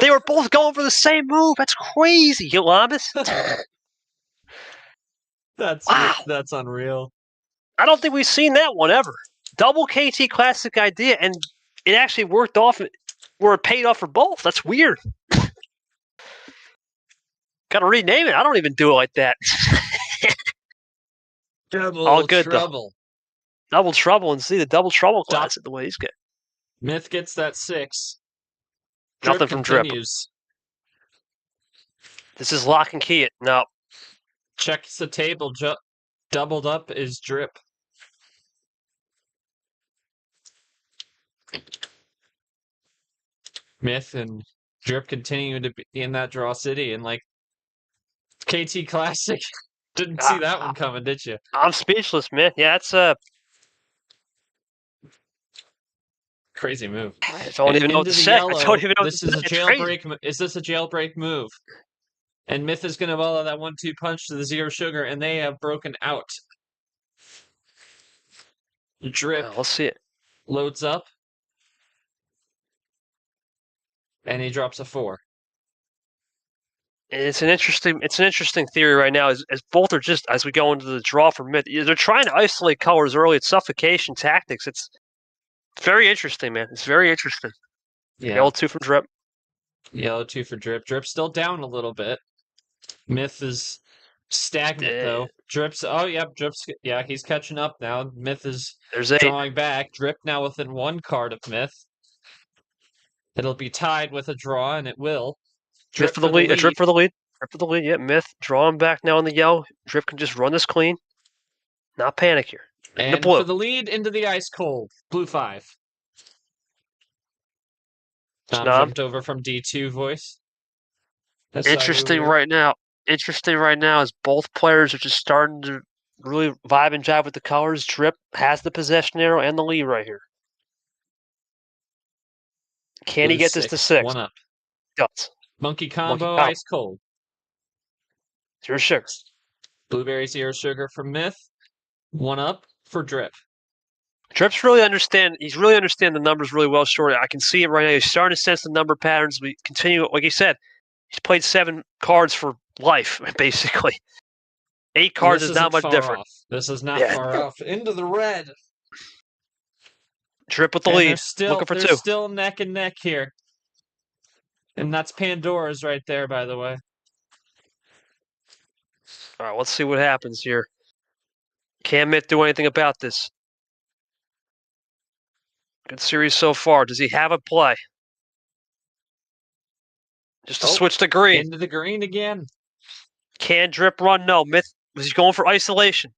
They were both going for the same move. That's crazy, Yulamis. Wow. That's unreal. I don't think we've seen that one ever. Double KT Classic idea, and it actually worked off where it paid off for both. That's weird. Gotta rename it. I don't even do it like that. All good, trouble. Though. Double trouble, and see the double trouble classic the way he's getting. Myth gets that 6. Nothing from Drip. continues. This is lock and key it. No. Checks the table. Doubled up is Drip. Myth and Drip continue to be in that draw city, and like KT Classic. Didn't see that one coming, did you? I'm speechless, man. Yeah, that's Crazy move. I don't even know what to say. I don't even know what to say. This is a It's crazy. jailbreak. Is this a jailbreak move? And Myth is going to follow that 1-2 punch to the zero sugar, and they have broken out. Drip Let's see it. loads up, and he drops a 4. It's an interesting theory right now. As both are just as we go into the draw for Myth, they're trying to isolate colors early. It's suffocation tactics. It's very interesting, man. It's very interesting. Yeah. Yellow 2 from Drip. Yellow 2 for Drip. Drip's still down a little bit. Myth is stagnant though. Drip's he's catching up now. Myth is There's 8. drawing back. Drip now within 1 card of Myth. It'll be tied with a draw, and it will. Drip for the lead. Drip for the lead. Drip for the lead. Yeah, Myth drawing back now on the yellow. Drip can just run this clean. Not panic here. And the blue. for the lead into the ice cold. Blue 5. Tom jumped over from D2 voice. Interesting right now. Interesting right now is both players are just starting to really vibe and jive with the colors. Drip has the possession arrow and the lead right here. Can he get this to 6? 1 up. Does. Monkey combo, ice cold. Zero sugar. Blueberry zero sugar from Myth. 1 up for Drip. Drip's really he's really understand the numbers really well, Shorty. I can see it right now. He's starting to sense the number patterns. We continue, like he said, he's played 7 cards for life, basically. 8 cards is not much different. This is not far off. Into the red. Drip with the lead. Looking for 2. They're still neck and neck here. And that's Pandora's right there, by the way. All right, let's see what happens here. Can Myth do anything about this? Good series so far. Does he have a play? Just to switch to green. Into the green again. Can Drip run? No. Myth, was he going for isolation?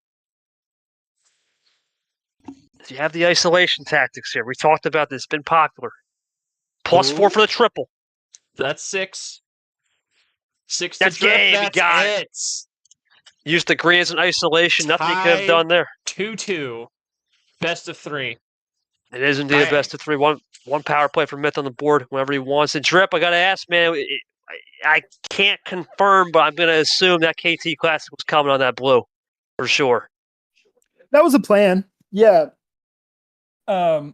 Does he have the isolation tactics here? We talked about this. It's been popular. +4 for the triple. That's 6. 6 That's to Drip. game. That's He got it. Used the green as an isolation. Nothing he could have done there. 2-2. Best of 3. It is indeed a best of 3. One power play for Myth on the board whenever he wants. And Drip, I got to ask, man, I can't confirm, but I'm going to assume that KT Classic was coming on that blue for sure. That was a plan. Yeah. I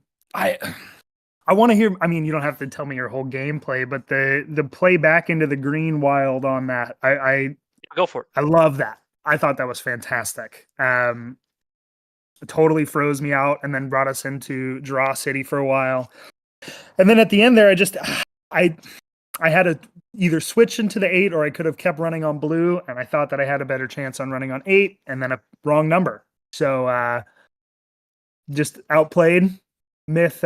want to hear. I mean, you don't have to tell me your whole gameplay, but the play back into the green wild on that, I go for it. I love that. I thought that was fantastic. It totally froze me out, and then brought us into draw city for a while. And then at the end there, I had to either switch into the 8 or I could have kept running on blue, and I thought that I had a better chance on running on 8, and then a wrong number. So just outplayed. Myth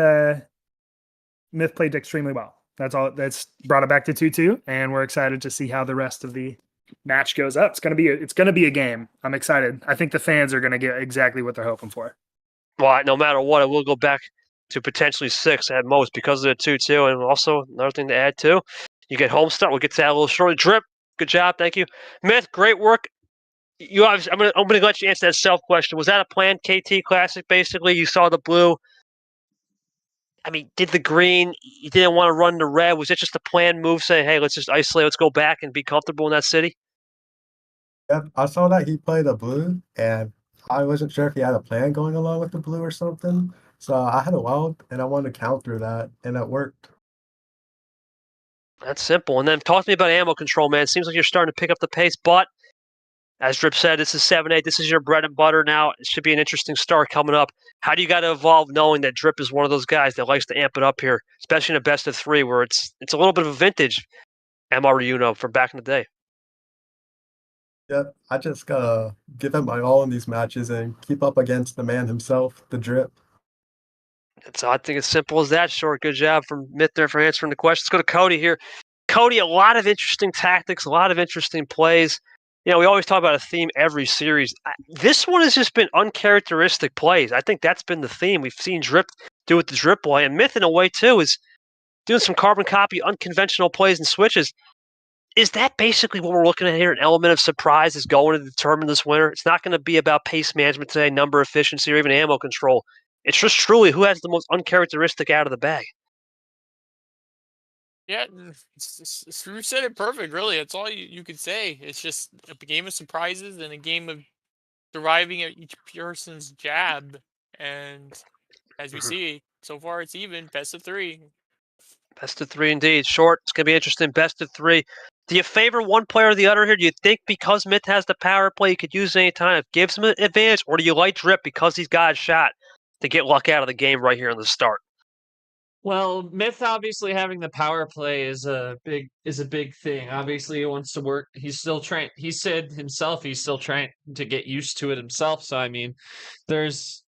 played extremely well. That's all. That's brought it back to 2-2, and we're excited to see how the rest of the match goes up. It's gonna be a game. I'm excited. I think the fans are gonna get exactly what they're hoping for. Well, no matter what, it will go back to potentially 6 at most because of the 2-2. And also another thing to add too, you get home start. We'll get to that a little shortly. Drip Good job. Thank you. Myth, great work. You obviously, I'm gonna let you answer that self question. Was that a planned KT Classic? Basically, you saw the blue. I mean, did the green? You didn't want to run the red. Was it just a planned move? Saying, hey, let's just isolate. Let's go back and be comfortable in that city. Yep, I saw that he played a blue, and I wasn't sure if he had a plan going along with the blue or something. So I had a wild, and I wanted to counter that, and it worked. That's simple. And then talk to me about ammo control, man. It seems like you're starting to pick up the pace, but as Drip said, this is 7-8. This is your bread and butter now. It should be an interesting start coming up. How do you got to evolve knowing that Drip is one of those guys that likes to amp it up here, especially in a best of 3 where it's a little bit of a vintage MRE from back in the day? Yep, I just gotta give it my all in these matches and keep up against the man himself, the Drip. I think it's simple as that. Short, good job from Myth there for answering the question. Let's go to Cody here. Cody, a lot of interesting tactics, a lot of interesting plays. You know, we always talk about a theme every series. This one has just been uncharacteristic plays. I think that's been the theme. We've seen Drip do it the Drip way, and Myth in a way too is doing some carbon copy, unconventional plays and switches. Is that basically what we're looking at here? An element of surprise is going to determine this winner. It's not going to be about pace management today, number efficiency, or even ammo control. It's just truly who has the most uncharacteristic out of the bag. Yeah, Drew said it perfect, really. That's all you could say. It's just a game of surprises and a game of deriving at each person's jab. And as we see, so far it's even, best of 3. Best of 3 indeed. Short, it's going to be interesting. Best of 3. Do you favor one player or the other here? Do you think because Myth has the power play, he could use it any time, it gives him an advantage? Or do you like Drip because he's got a shot to get luck out of the game right here in the start? Well, Myth obviously having the power play is a big thing. Obviously, he wants to work. He's still trying. He said himself he's still trying to get used to it himself. So I mean, there's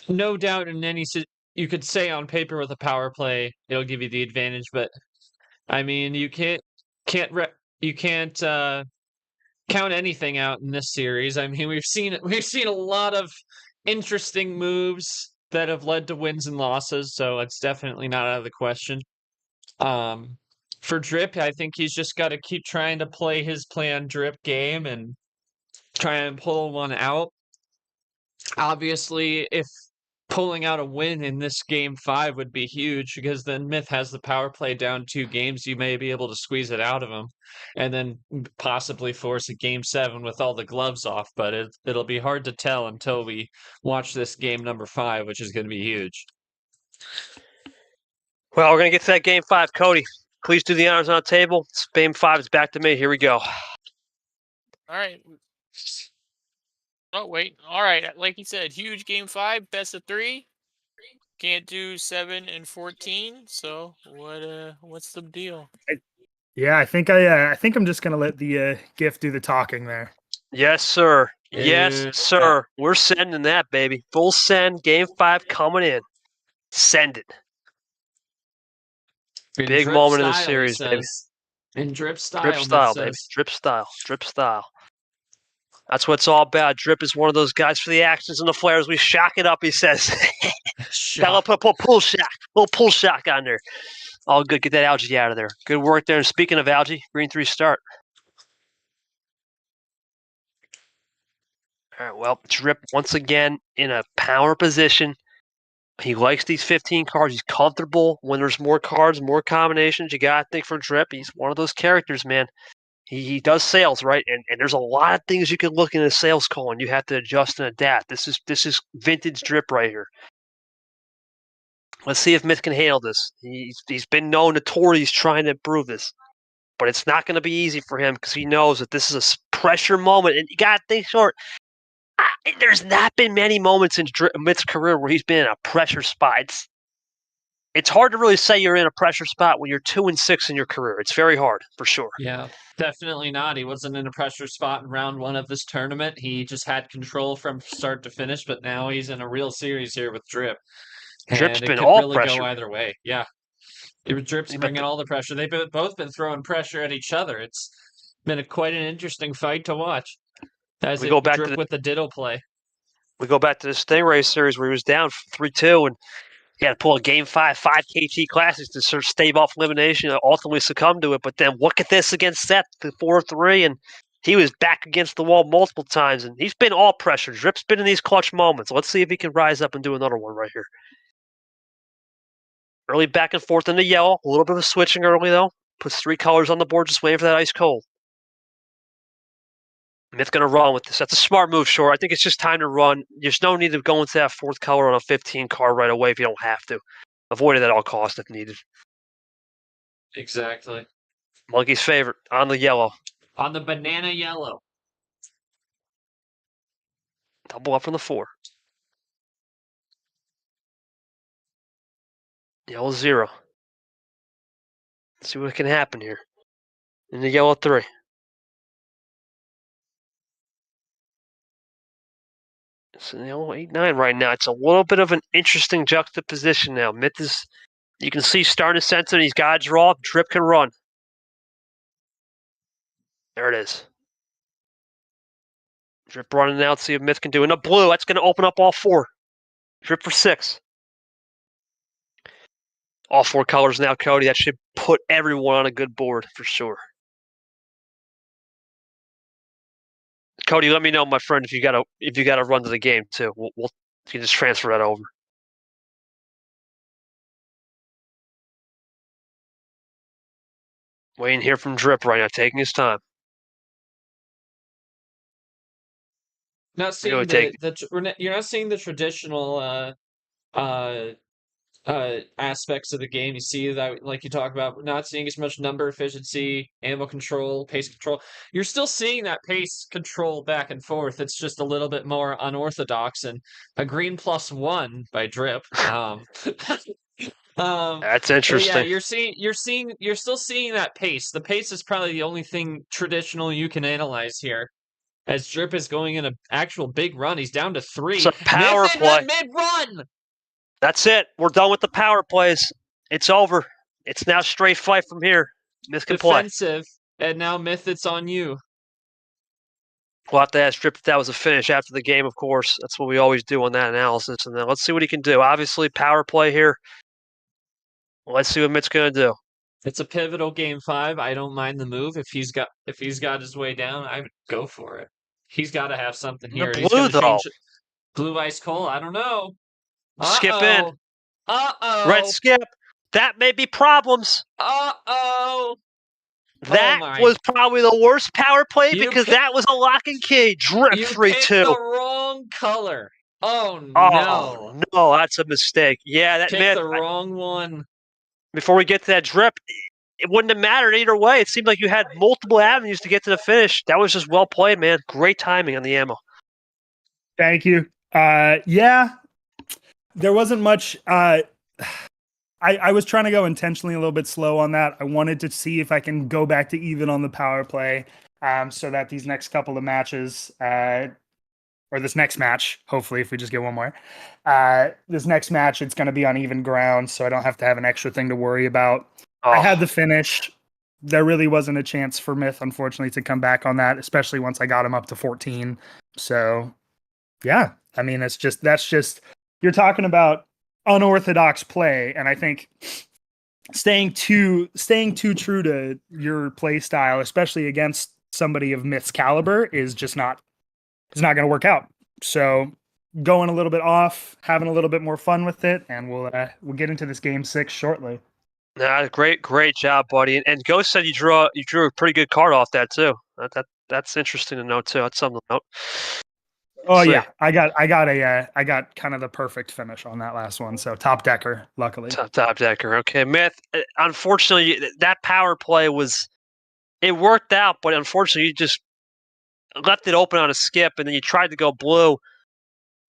no doubt in you could say on paper with a power play it'll give you the advantage, but I mean you can't count anything out in this series. I mean we've seen a lot of interesting moves that have led to wins and losses, so it's definitely not out of the question. For Drip, I think he's just got to keep trying to play his planned Drip game and try and pull one out. Obviously, if pulling out a win in this game 5 would be huge because then Myth has the power play down 2 games. You may be able to squeeze it out of him and then possibly force a game 7 with all the gloves off. But it'll be hard to tell until we watch this game number 5, which is going to be huge. Well, we're going to get to that game 5. Cody, please do the honors on the table. Game 5 is back to me. Here we go. All right. Oh, wait. All right. Like you said, huge game 5, best of 3. Can't do 7 and 14. So what's the deal? Yeah, I think I'm just gonna let the gift do the talking there. Yes, sir. Yeah. Yes, sir. We're sending that, baby. Full send. Game 5 coming in. Send it. Big moment in the series, baby. In Drip style. Drip style, baby. Drip style. Drip style. That's what it's all about. Drip is one of those guys for the actions and the flares. We shock it up, he says. Got a little pull shock on there. All good. Get that algae out of there. Good work there. And speaking of algae, green 3 start. All right, well, Drip once again in a power position. He likes these 15 cards. He's comfortable when there's more cards, more combinations. You got to think for Drip. He's one of those characters, man. He does sales, right? And there's a lot of things you can look in a sales call, and you have to adjust and adapt. This is vintage Drip right here. Let's see if Myth can handle this. He's been known notorious trying to improve this. But it's not going to be easy for him because he knows that this is a pressure moment. And you got to think short. There's not been many moments in Myth's career where he's been in a pressure spot. It's hard to really say you're in a pressure spot when you're 2-6 in your career. It's very hard, for sure. Yeah, definitely not. He wasn't in a pressure spot in round 1 of this tournament. He just had control from start to finish, but now he's in a real series here with Drip. Drip's and been it could all really pressure. Go either way. Yeah, Drip's bringing all the pressure. They've both been throwing pressure at each other. It's been quite an interesting fight to watch. As we go back Drip with the ditto play. We go back to the Stingray series where he was down 3-2, and He had to pull a Game 5 KT Classics to sort of stave off elimination and ultimately succumb to it. But then look at this against Seth, the 4-3, and he was back against the wall multiple times, and he's been all pressure. Drip's been in these clutch moments. Let's see if he can rise up and do another one right here. Early back and forth into yellow. A little bit of a switching early, though. Puts 3 colors on the board, just waiting for that ice cold. Myth going to run with this. That's a smart move, Shore. I think it's just time to run. There's no need to go into that 4th color on a 15 card right away if you don't have to. Avoid it at all costs if needed. Exactly. Monkey's favorite on the yellow. On the banana yellow. Double up from the 4. Yellow 0. Let's see what can happen here. In the yellow 3. It's in the yellow 8-9 right now. It's a little bit of an interesting juxtaposition now. Myth is, you can see, starting to sense it. He's got to draw. Drip can run. There it is. Drip running out. See what Myth can do. In the blue, that's going to open up all 4. Drip for 6. All 4 colors now, Cody. That should put everyone on a good board for sure. Cody, let me know, my friend, if you gotta run to the game too. You can just transfer that over. Waiting here from Drip right now, taking his time. Not seeing you're not seeing the traditional aspects of the game. You see that, like you talk about, not seeing as much number efficiency, ammo control, pace control. You're still seeing that pace control back and forth. It's just a little bit more unorthodox, and a green +1 by Drip. That's interesting. Yeah, you're still seeing that pace. The pace is probably the only thing traditional you can analyze here. As Drip is going in an actual big run, he's down to 3. It's a power play. Mid-run! That's it. We're done with the power plays. It's over. It's now straight fight from here. Myth can play. Defensive, and now Myth, it's on you. We'll have to ask Drip if that was a finish after the game, of course. That's what we always do on that analysis. And then let's see what he can do. Obviously, power play here. Let's see what Myth's going to do. It's a pivotal Game 5. I don't mind the move. If he's got his way down, I would go for it. He's got to have something here. The blue, though. Blue ice cold. I don't know. Skip in. Uh-oh. Red skip. That may be problems. Uh-oh. That was probably the worst power play because that was a lock and key. Drip 3-2. You picked the wrong color. Oh, no. Oh, no, that's a mistake. Yeah, that picked the wrong one. Before we get to that Drip, it wouldn't have mattered either way. It seemed like you had multiple avenues to get to the finish. That was just well played, man. Great timing on the ammo. Thank you. Yeah, there wasn't much. I was trying to go intentionally a little bit slow on that. I wanted to see if I can go back to even on the power play, so that these next couple of matches, or this next match, hopefully, if we just get one more, this next match, it's going to be on even ground, so I don't have to have an extra thing to worry about. I had the finish. There really wasn't a chance for Myth, unfortunately, to come back on that, especially once I got him up to 14. So, yeah, I mean, that's just you're talking about unorthodox play, and I think staying too true to your play style, especially against somebody of Myth's caliber, is just not. It's not going to work out. So going a little bit off, having a little bit more fun with it, and we'll get into this Game 6 shortly. Nah, great job, buddy. And Ghost said you drew a pretty good card off that too. That's interesting to know too. That's something to note. Oh yeah, I got kind of the perfect finish on that last one. So top decker, luckily. Top decker. Okay, Myth. Unfortunately, that power play it worked out, but unfortunately, you just left it open on a skip, and then you tried to go blue.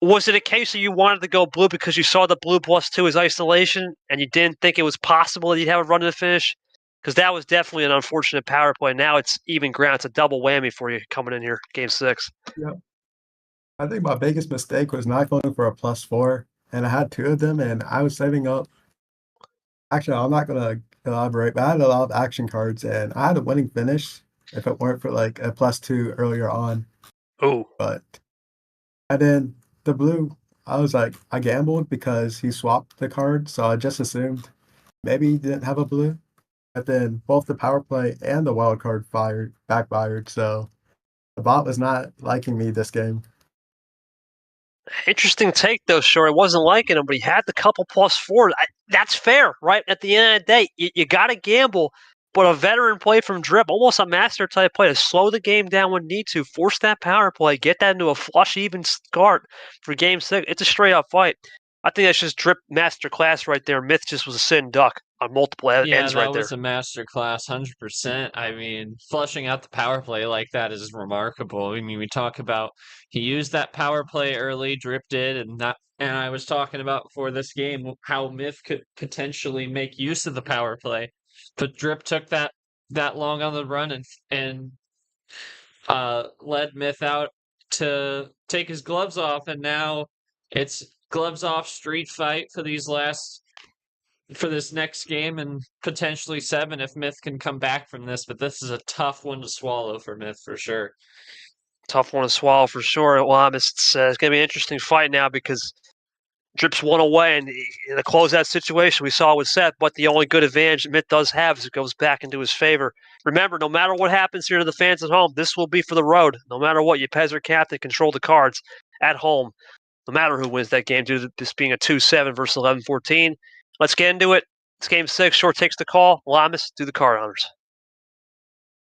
Was it a case that you wanted to go blue because you saw the blue +2 as isolation, and you didn't think it was possible that you'd have a run to the finish? Because that was definitely an unfortunate power play. Now it's even ground. It's a double whammy for you coming in here, Game 6. Yep. I think my biggest mistake was not going for a +4, and I had 2 of them, and I was saving up. Actually, I'm not going to elaborate, but I had a lot of action cards, and I had a winning finish if it weren't for like a +2 earlier on. Oh. And then the blue I was like, I gambled because he swapped the card, so I just assumed maybe he didn't have a blue. But then both the power play and the wild card backfired, so the bot was not liking me this game. Interesting take, though, Short. I wasn't liking him, but he had the couple +4. That's fair, right? At the end of the day, you got to gamble. But a veteran play from Drip, almost a master type play to slow the game down when need to, force that power play, get that into a flush even start for game 6. It's a straight up fight. I think that's just Drip master class right there. Myth just was a sit and duck on multiple Yeah, ends right that there. was a master class, 100%. I mean, flushing out the power play like that is remarkable. I mean, we talk about he used that power play early, Drip did, and I was talking about before this game how Myth could potentially make use of the power play, but Drip took that long on the run and led Myth out to take his gloves off, and now it's gloves off street fight for this next game and potentially 7 if Myth can come back from this. But this is a tough one to swallow for Myth for sure. Tough one to swallow for sure. Well, it's going to be an interesting fight now because Drip's one away, and in a closeout situation we saw with Seth, but the only good advantage Myth does have is it goes back into his favor. Remember, no matter what happens here to the fans at home, this will be for the road. No matter what, you Pez or Captain control the cards at home, no matter who wins that game, due to this being a 2-7 versus 11-14. Let's get into it. It's game 6. Short takes the call. Lamas, do the card honors.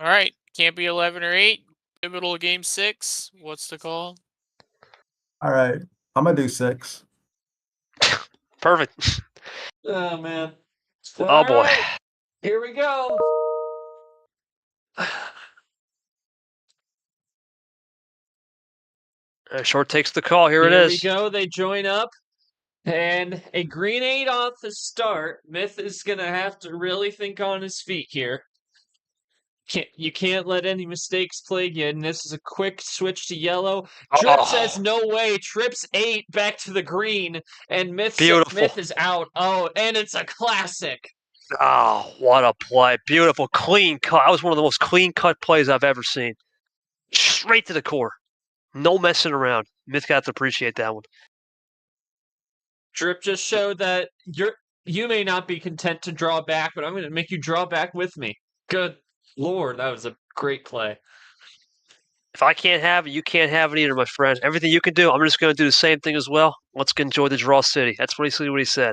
All right. Can't be 11 or 8. Pivotal game 6. What's the call? All right, I'm gonna do 6. Perfect. Oh man. Oh boy. Right, here we go. Short takes the call. Here it Here is. we go. They join up. And a green 8 off the start. Myth is going to have to really think on his feet here. You can't let any mistakes plague you, and this is a quick switch to yellow. Drip says no way, trips 8 back to the green, and Myth is out. Oh, and it's a classic. Oh, what a play. Beautiful, clean cut. That was one of the most clean-cut plays I've ever seen. Straight to the core. No messing around. Myth got to appreciate that one. Drip just showed that you may not be content to draw back, but I'm going to make you draw back with me. Good Lord, that was a great play. If I can't have it, you can't have it either, my friend. Everything you can do, I'm just going to do the same thing as well. Let's enjoy the Draw City. That's what he said.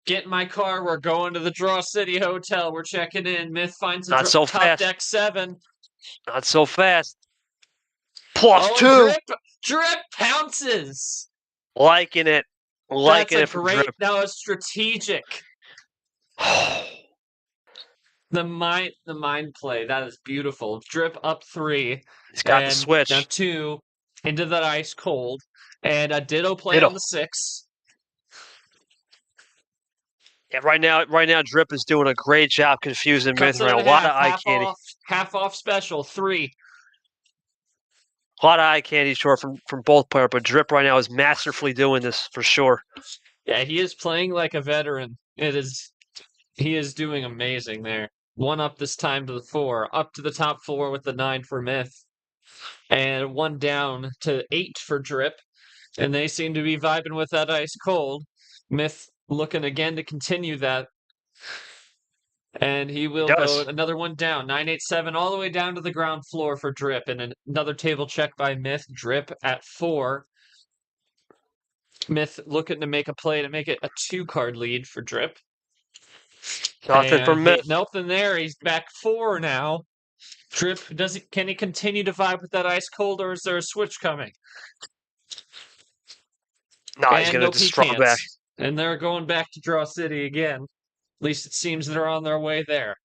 Get in my car. We're going to the Draw City Hotel. We're checking in. Myth finds Not so top fast. deck 7. Not so fast. +2. Drip pounces. Liking it. Liking it from Drip. That was strategic. The mind play. That is beautiful. Drip up 3. He's got the switch. Now 2 into that ice cold. And a ditto play on the 6. Yeah, right now, Drip is doing a great job confusing Myth. A lot of eye candy. Half off special 3. A lot of eye candy short from both players, but Drip right now is masterfully doing this for sure. Yeah, he is playing like a veteran. He is doing amazing there. 1 up this time to the 4, up to the top 4 with the 9 for Myth, and 1 down to 8 for Drip, and they seem to be vibing with that ice cold. Myth looking again to continue that, and he will go another 1 down. 9-8-7 all the way down to the ground floor for Drip, and another table check by Myth. Drip at 4. Myth looking to make a play to make it a 2-card lead for Drip. Nothing for Myth. Nothing there. He's back 4 now. Drip, can he continue to vibe with that ice cold, or is there a switch coming? No, he's going to just draw back. And they're going back to Draw City again. At least it seems they're on their way there.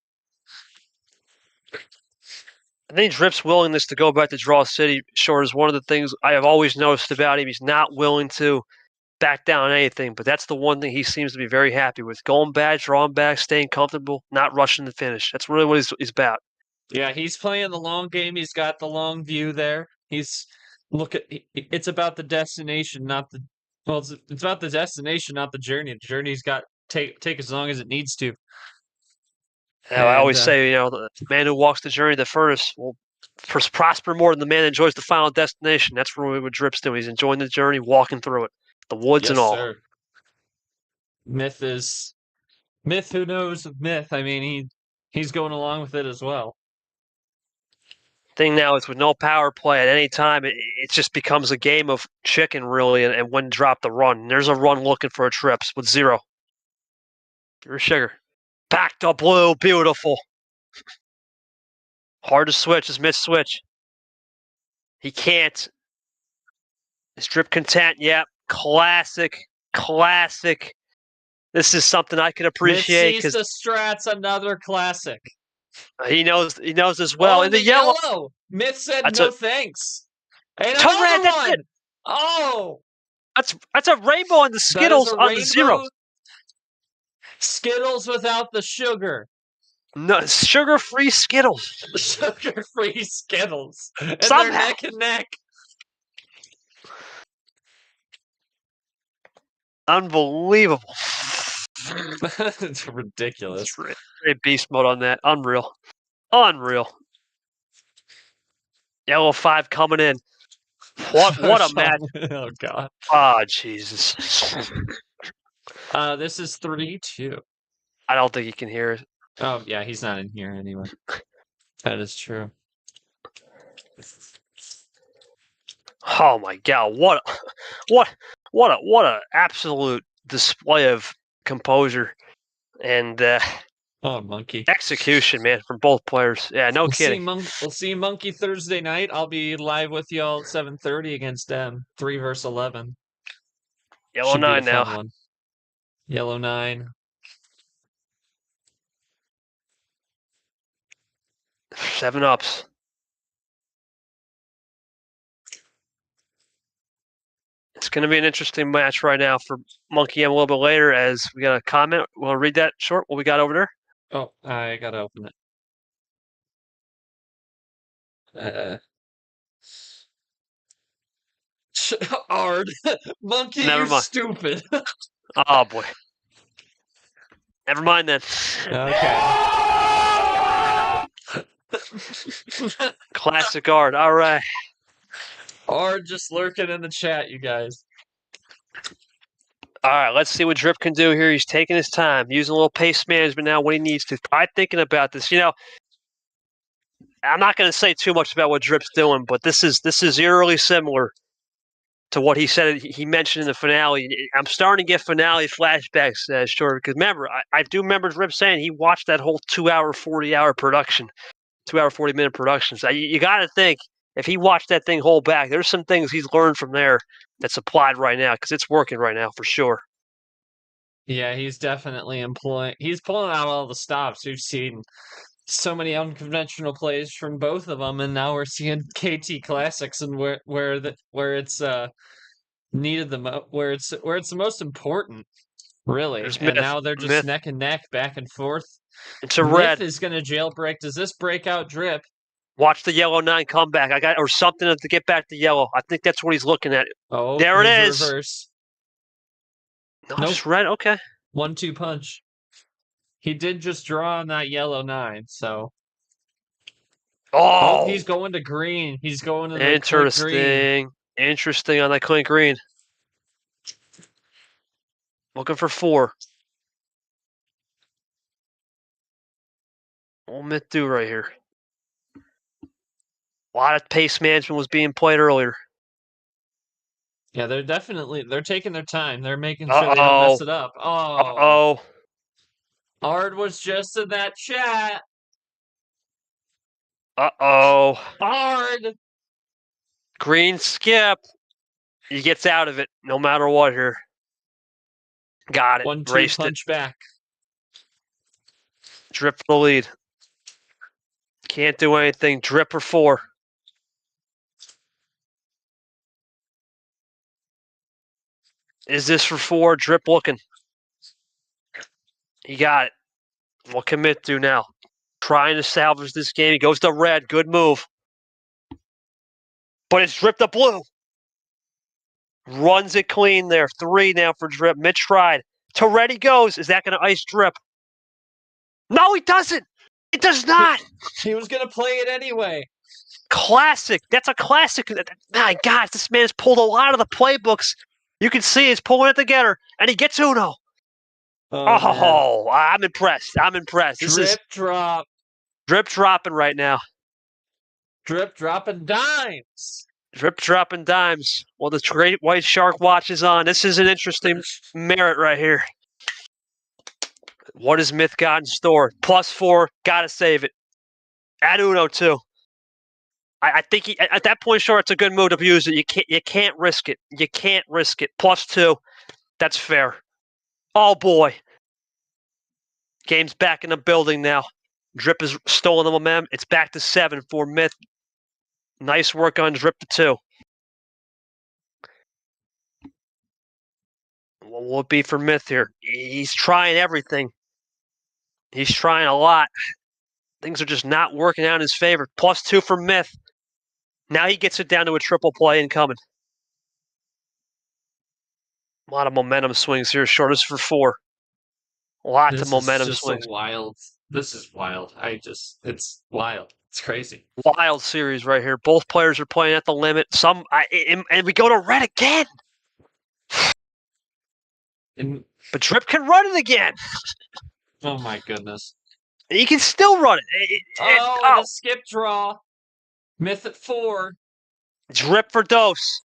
I think Drip's willingness to go back to Draw City short is one of the things I have always noticed about him. He's not willing to back down on anything, but that's the one thing he seems to be very happy with. Going back, drawing back, staying comfortable, not rushing the finish. That's really what he's about. Yeah, he's playing the long game. He's got the long view there. It's about the destination, it's about the destination, not the journey. The journey's got take as long as it needs to. I always say, the man who walks the journey the furthest will prosper more than the man that enjoys the final destination. That's really what Drip's doing. He's enjoying the journey, walking through it, the woods and all. Sir. Myth, who knows of Myth? I mean, he's going along with it as well. Thing now is with no power play at any time, it just becomes a game of chicken, really, and when to drop the run. And there's a run looking for a trips with 0. Pure sugar. Back to blue. Beautiful. Hard to switch. Is Myth switch. He can't. Is Drip content? Yep. Classic. This is something I can appreciate because the strats, another classic. He knows as well. Oh, in the yellow. Myth said That's no thanks. And To red, another that's one. it. Oh, That's a rainbow on the Skittles that is a on the 0. rainbow Skittles without the sugar. No, sugar-free Skittles. Sugar-free Skittles. And Somehow. they're neck and neck. Unbelievable. It's ridiculous. Great beast mode on that. Unreal. Yellow 5 coming in. What a match. Oh, God. Ah, Jesus. This is 3-2. I don't think he can hear it. Oh, yeah, he's not in here anyway. That is true. Oh my God! What a absolute display of composure and Monkey. execution, man, from both players. Yeah, no kidding. We'll see Monkey Thursday night. I'll be live with y'all at 7:30 against them. 3 versus 11. Yellow Should be a 9 now. fun one. Yellow 9. 7 ups. It's going to be an interesting match right now for Monkey M a little bit later as we got a comment. We'll read that short. What we got over there? Oh, I gotta open it. Ard. Monkey, Never you're mind. stupid. Oh, boy. Never mind then. Okay. Classic art. All right. Ard just lurking in the chat, you guys. All right, let's see what Drip can do here. He's taking his time, using a little pace management now when he needs to. I'm thinking about this. You know, I'm not going to say too much about what Drip's doing, but this is eerily similar to what he said. He mentioned in the finale. I'm starting to get finale flashbacks, sure, because remember, I do remember Drip saying he watched that whole 2-hour, 40-hour production, 2-hour, 40-minute production. So you got to think, if he watched that thing whole back, there's some things he's learned from there that's applied right now because it's working right now for sure. Yeah, he's definitely he's pulling out all the stops. We've seen so many unconventional plays from both of them, and now we're seeing KT classics and where it's needed where it's the most important, really. There's and Myth. now they're just Myth. neck and neck, back and forth. It's a Myth red. is going to jailbreak. Does this break out Drip? Watch the yellow 9 come back. Or something to get back to yellow. I think that's what he's looking at. Oh, there it is. Reverse. No, Nope. just red. Okay. 1-2 punch. He did just draw on that yellow 9, so. Oh, he's going to green. He's going to the green. Interesting on that clean green. Looking for 4. What Myth do right here? A lot of pace management was being played earlier. Yeah, they're taking their time. They're making sure they don't mess it up. Uh-oh. Ard was just in that chat. Uh-oh. Ard! Green skip. He gets out of it no matter what here. Got it. 1-2 Raced punch back. Drip for the lead. Can't do anything. Drip for 4. Is this for 4? Drip looking. He got it. What can Myth do now? Trying to salvage this game. He goes to red. Good move. But it's Drip to blue. Runs it clean there. 3 now for Drip. Mitch tried. To red he goes. Is that going to ice Drip? No, he doesn't. It does not. He was going to play it anyway. classic. That's a classic. My God, this man has pulled a lot of the playbooks. You can see he's pulling it together, and he gets Uno. Oh, man. I'm impressed. I'm impressed. This is drop. drip dropping right now. Drip dropping dimes. Drip dropping dimes. Well, the great white shark watch is on. This is an interesting merit right here. What has Myth got in store? +4, gotta save it. Add Uno too. I think at that point, sure, it's a good move to use it. You can't risk it. You can't risk it. +2, that's fair. Oh boy, game's back in the building now. Drip has stolen the momentum. It's back to 7 for Myth. Nice work on Drip to 2. What will it be for Myth here? He's trying everything. He's trying a lot. Things are just not working out in his favor. +2 for Myth. Now he gets it down to a triple play incoming. A lot of momentum swings here. Shortest for 4. Lots of momentum swings. Wild. This is wild. It's wild. It's crazy. Wild series right here. Both players are playing at the limit. And we go to red again. But Drip can run it again. Oh my goodness. He can still run it. The skip draw. Myth at 4. Drip for dose.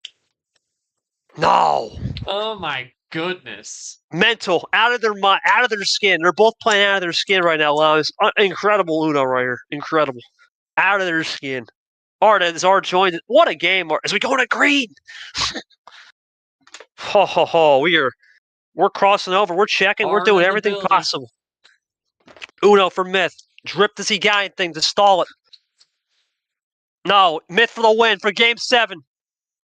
No. Oh my goodness. Mental, out of their mind, out of their skin. They're both playing out of their skin right now. It's incredible Uno right here. Incredible. Out of their skin. Art joined. What a game, Art. As we go to green. We're crossing over. We're checking. We're doing everything possible. Uno for Myth. Drip, does he got anything to stall it? No. Myth for the win for game 7.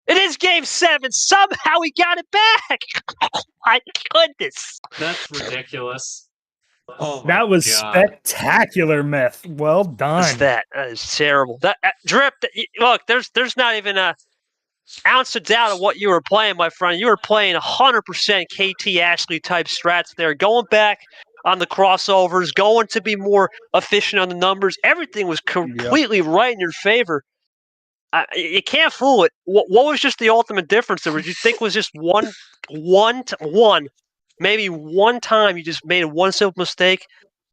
It is game 7. Somehow he got it back. Oh my goodness. That's ridiculous. Oh my That was God. spectacular, Myth. Well done. What's that? That is terrible. Drip, look, there's not even a ounce of doubt of what you were playing, my friend. You were playing 100% KT Ashley type strats there. Going back on the crossovers, going to be more efficient on the numbers. Everything was completely right in your favor. You can't fool it. What was just the ultimate difference there? Would you think was just one, maybe one time you just made one simple mistake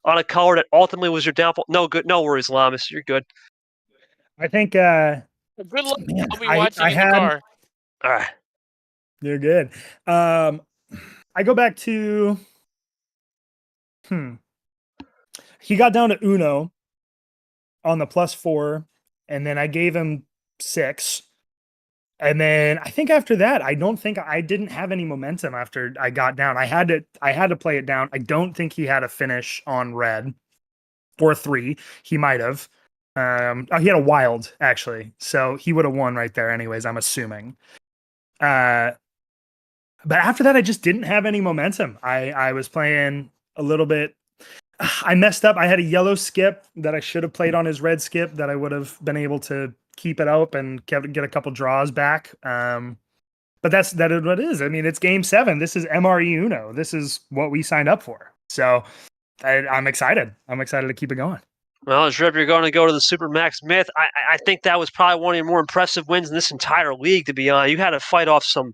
on a color that ultimately was your downfall? No good. No worries, Lamas. You're good. I think. Good luck. Man, I'll be watching in the car. All right. You're good. I go back to. He got down to Uno on the +4, and then I gave him 6. And then I think after that, I didn't have any momentum after I got down. I had to play it down. I don't think he had a finish on red or 3. He might have. He had a wild actually, so he would have won right there. Anyways, I'm assuming. But after that, I just didn't have any momentum. I was playing a little bit. I messed up. I had a yellow skip that I should have played on his red skip that I would have been able to keep it up and get a couple draws back. But that is what it is. I mean, it's game 7. This is MRE Uno. This is what we signed up for. So I'm excited. I'm excited to keep it going. Well, Drip, you're going to go to the Supermax Myth. I think that was probably one of your more impressive wins in this entire league, to be honest. You had to fight off some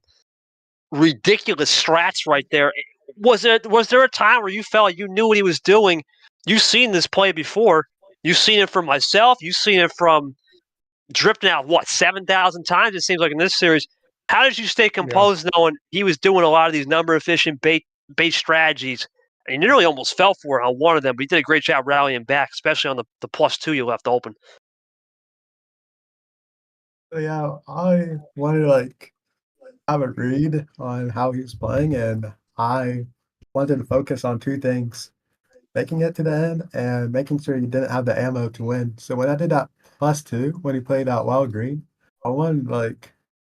ridiculous strats right there. Was there a time where you felt like you knew what he was doing? You've seen this play before. You've seen it from myself. You've seen it from Drip now, 7,000 times it seems like in this series. How did you stay composed knowing he was doing a lot of these number-efficient bait strategies? And you nearly almost fell for it on one of them, but he did a great job rallying back, especially on the +2 you left open. Yeah, I wanted to have a read on how he was playing, and I wanted to focus on 2 things: making it to the end and making sure you didn't have the ammo to win. So when I did that +2, when he played out wild green, I wanted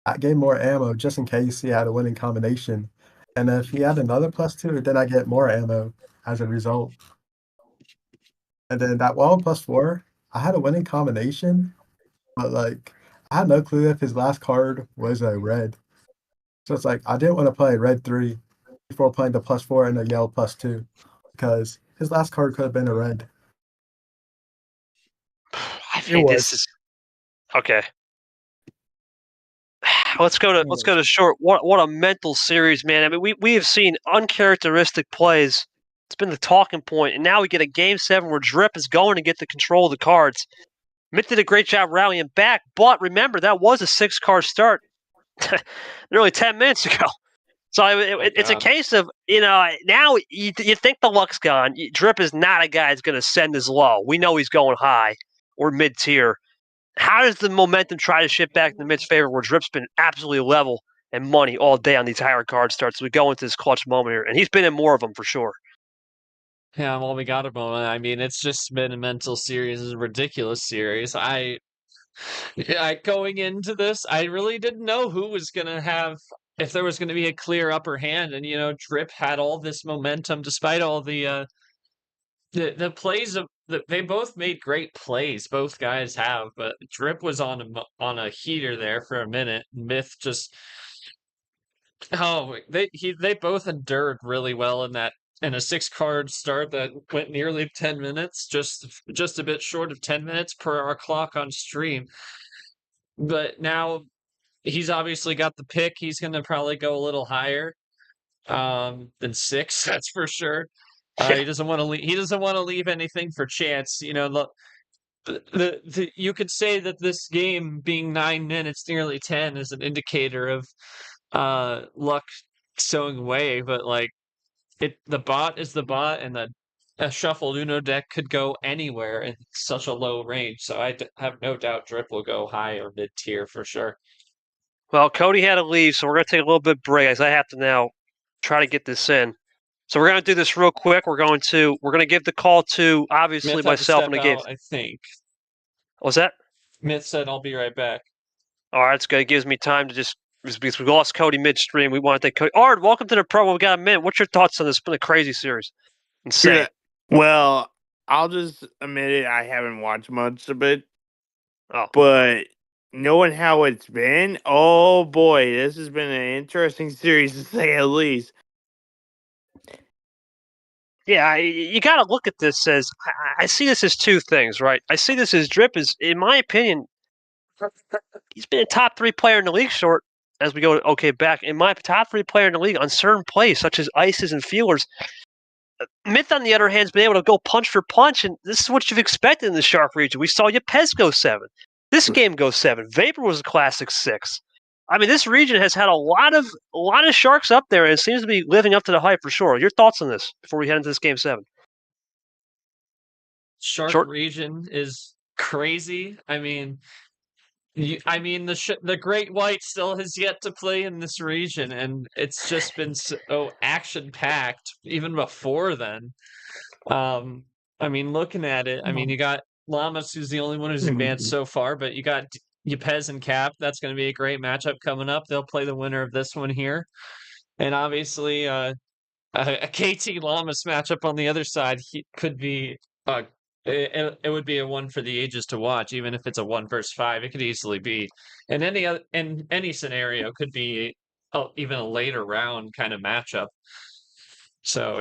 I gave more ammo just in case he had a winning combination. And if he had another +2, then I get more ammo as a result. And then that wild +4, I had a winning combination, but I had no clue if his last card was a red. So it's I didn't want to play red 3 before playing the +4 and the yellow +2 because his last card could have been a red. I think this is Okay. Let's go to short. What a mental series, man. I mean, we have seen uncharacteristic plays. It's been the talking point, and now we get a game 7 where Drip is going to get the control of the cards. Mitt did a great job rallying back, but remember that was a 6-card start nearly 10 minutes ago. So it's a case of, now you think the luck's gone. Drip is not a guy that's going to send as low. We know he's going high or mid-tier. How does the momentum try to shift back in the Mitt's favor where Drip's been absolutely level and money all day on these higher card starts? We go into this clutch moment here, and he's been in more of them for sure. Yeah, well, we got a moment. I mean, it's just been a mental series, a ridiculous series. Going into this, I really didn't know who was going to have, if there was going to be a clear upper hand. And, Drip had all this momentum despite all the plays they both made great plays. Both guys have, but Drip was on a heater there for a minute. Myth just, they both endured really well in a 6-card start that went nearly 10 minutes, just a bit short of 10 minutes per our clock on stream. But now he's obviously got the pick. He's going to probably go a little higher than 6. That's for sure. He doesn't want to leave. He doesn't want to leave anything for chance. You could say that this game being 9 minutes, nearly 10, is an indicator of luck sowing away. But the bot is the bot, and a shuffled Uno deck could go anywhere in such a low range. So I have no doubt Drip will go high or mid tier for sure. Well, Cody had to leave, so we're going to take a little bit of break as I have to now try to get this in. So we're going to do this real quick. We're going to give the call to, obviously, Myth myself and and the game. I think. What's that? Myth said, "I'll be right back." All right, it's good. It gives me time to because we lost Cody midstream. We want to thank Cody. Ard, welcome to the program. We got a minute. What's your thoughts on this? It's been a crazy series. Insane. Yeah. Well, I'll just admit it. I haven't watched much of it. Oh. But knowing how it's been, oh boy, this has been an interesting series to say the least. Yeah, you got to look at this as I see this as two things, right? I see this as Drip is, in my opinion, he's been a top 3 player in the league short as we go back. In my top 3 player in the league on certain plays, such as ices and feelers. Myth, on the other hand, has been able to go punch for punch, and this is what you've expected in the Shark region. We saw Yepez go 7. This game goes 7. Vapor was a classic 6. I mean, this region has had a lot of Sharks up there, and it seems to be living up to the hype for sure. Your thoughts on this before we head into this game 7? Shark region is crazy. I mean, the Great White still has yet to play in this region, and it's just been so action packed even before then. Looking at it, you got Llamas, who's the only one who's advanced so far, but you got Yepez and Cap. That's going to be a great matchup coming up. They'll play the winner of this one here, and obviously a KT Llamas matchup on the other side could be it would be a one for the ages to watch. Even if it's a 1 versus 5, it could easily be in any scenario. Could be even a later round kind of matchup. So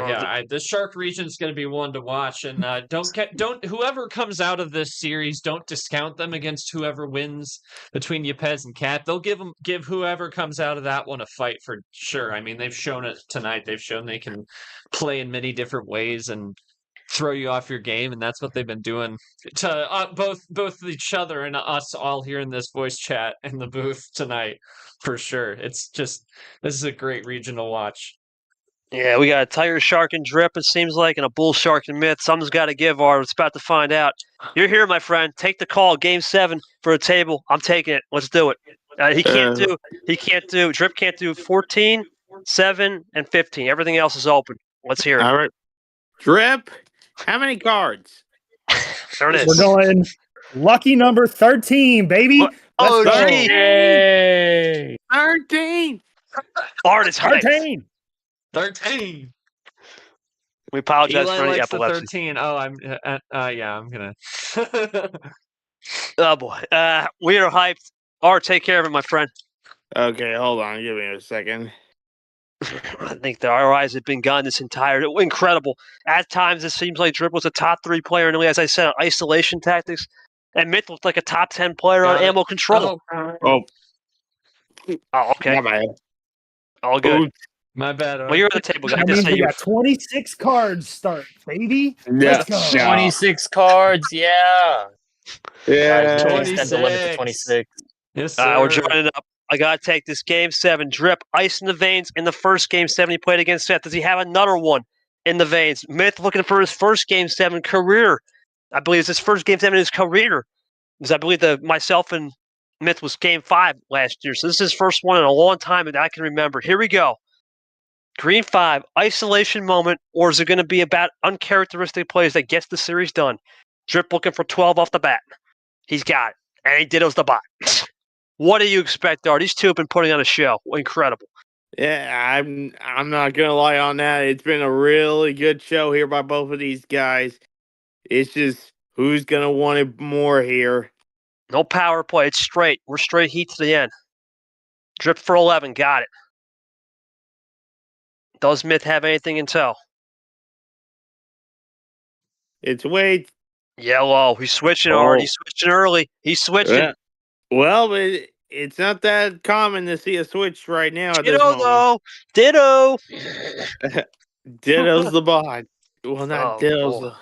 the Shark region is going to be one to watch, and don't whoever comes out of this series, don't discount them against whoever wins between Yepez and Cat. They'll give whoever comes out of that one a fight for sure. I mean, they've shown it tonight. They've shown they can play in many different ways and throw you off your game, and that's what they've been doing to both each other and us all here in this voice chat in the booth tonight for sure. It's just, this is a great region to watch. Yeah, we got a Tiger Shark and Drip, it seems like, and a Bull Shark and Myth. Something's got to give, Art. It's about to find out. You're here, my friend. Take the call. Game 7 for a table. I'm taking it. Let's do it. He can't do. Drip can't do 14, 7, and 15. Everything else is open. Let's hear it. All right. Drip, how many cards? There it is. We're going lucky number 13, baby. Oh, Let's go. Yay! 13. Art is hyped. 13. We apologize Eli for any likes the epilepsy. 13. Oh, I'm gonna. Oh boy, we are hyped. Art, take care of it, my friend. Okay, hold on. Give me a second. I think the ROIs have been gone this entire. Incredible. At times, it seems like Drip was a top 3 player in the league. As I said, on isolation tactics, And Myth looked like a top 10 player on Got it. ammo control. Oh, Oh, okay. my bad. All good. Ooh, My bad. Well, you're at the table guy. I That did means say we you were. got 26 cards start, baby. yeah, Let's go. yeah. 26 cards, yeah. Yeah. Guys, we can extend the limit to 26. 26. Yes, All right, we're sir. joining up. I got to take this game 7. Drip, ice in the veins in the first game 7 he played against Seth. Does he have another one in the veins? Myth looking for his first game 7 career. I believe it's his first game 7 in his career. Because I believe myself and Myth was game 5 last year. So this is his first one in a long time that I can remember. Here we go. Green 5, isolation moment, or is it going to be about uncharacteristic plays that gets the series done? Drip looking for 12 off the bat. He's got it. And he dittos the bot. What do you expect, Dar? These two have been putting on a show. Incredible. Yeah, I'm not gonna lie on that. It's been a really good show here by both of these guys. It's just who's gonna want it more here. No power play. It's straight. We're straight heat to the end. Drip for 11. Got it. Does Myth have anything in tow? It's way Yellow. He's switching hard. He's switching early. He's switching. well, but it's not that common to see a switch right now at this Ditto, moment. though. Ditto. Ditto's the bot. Well, not Oh, Ditto's.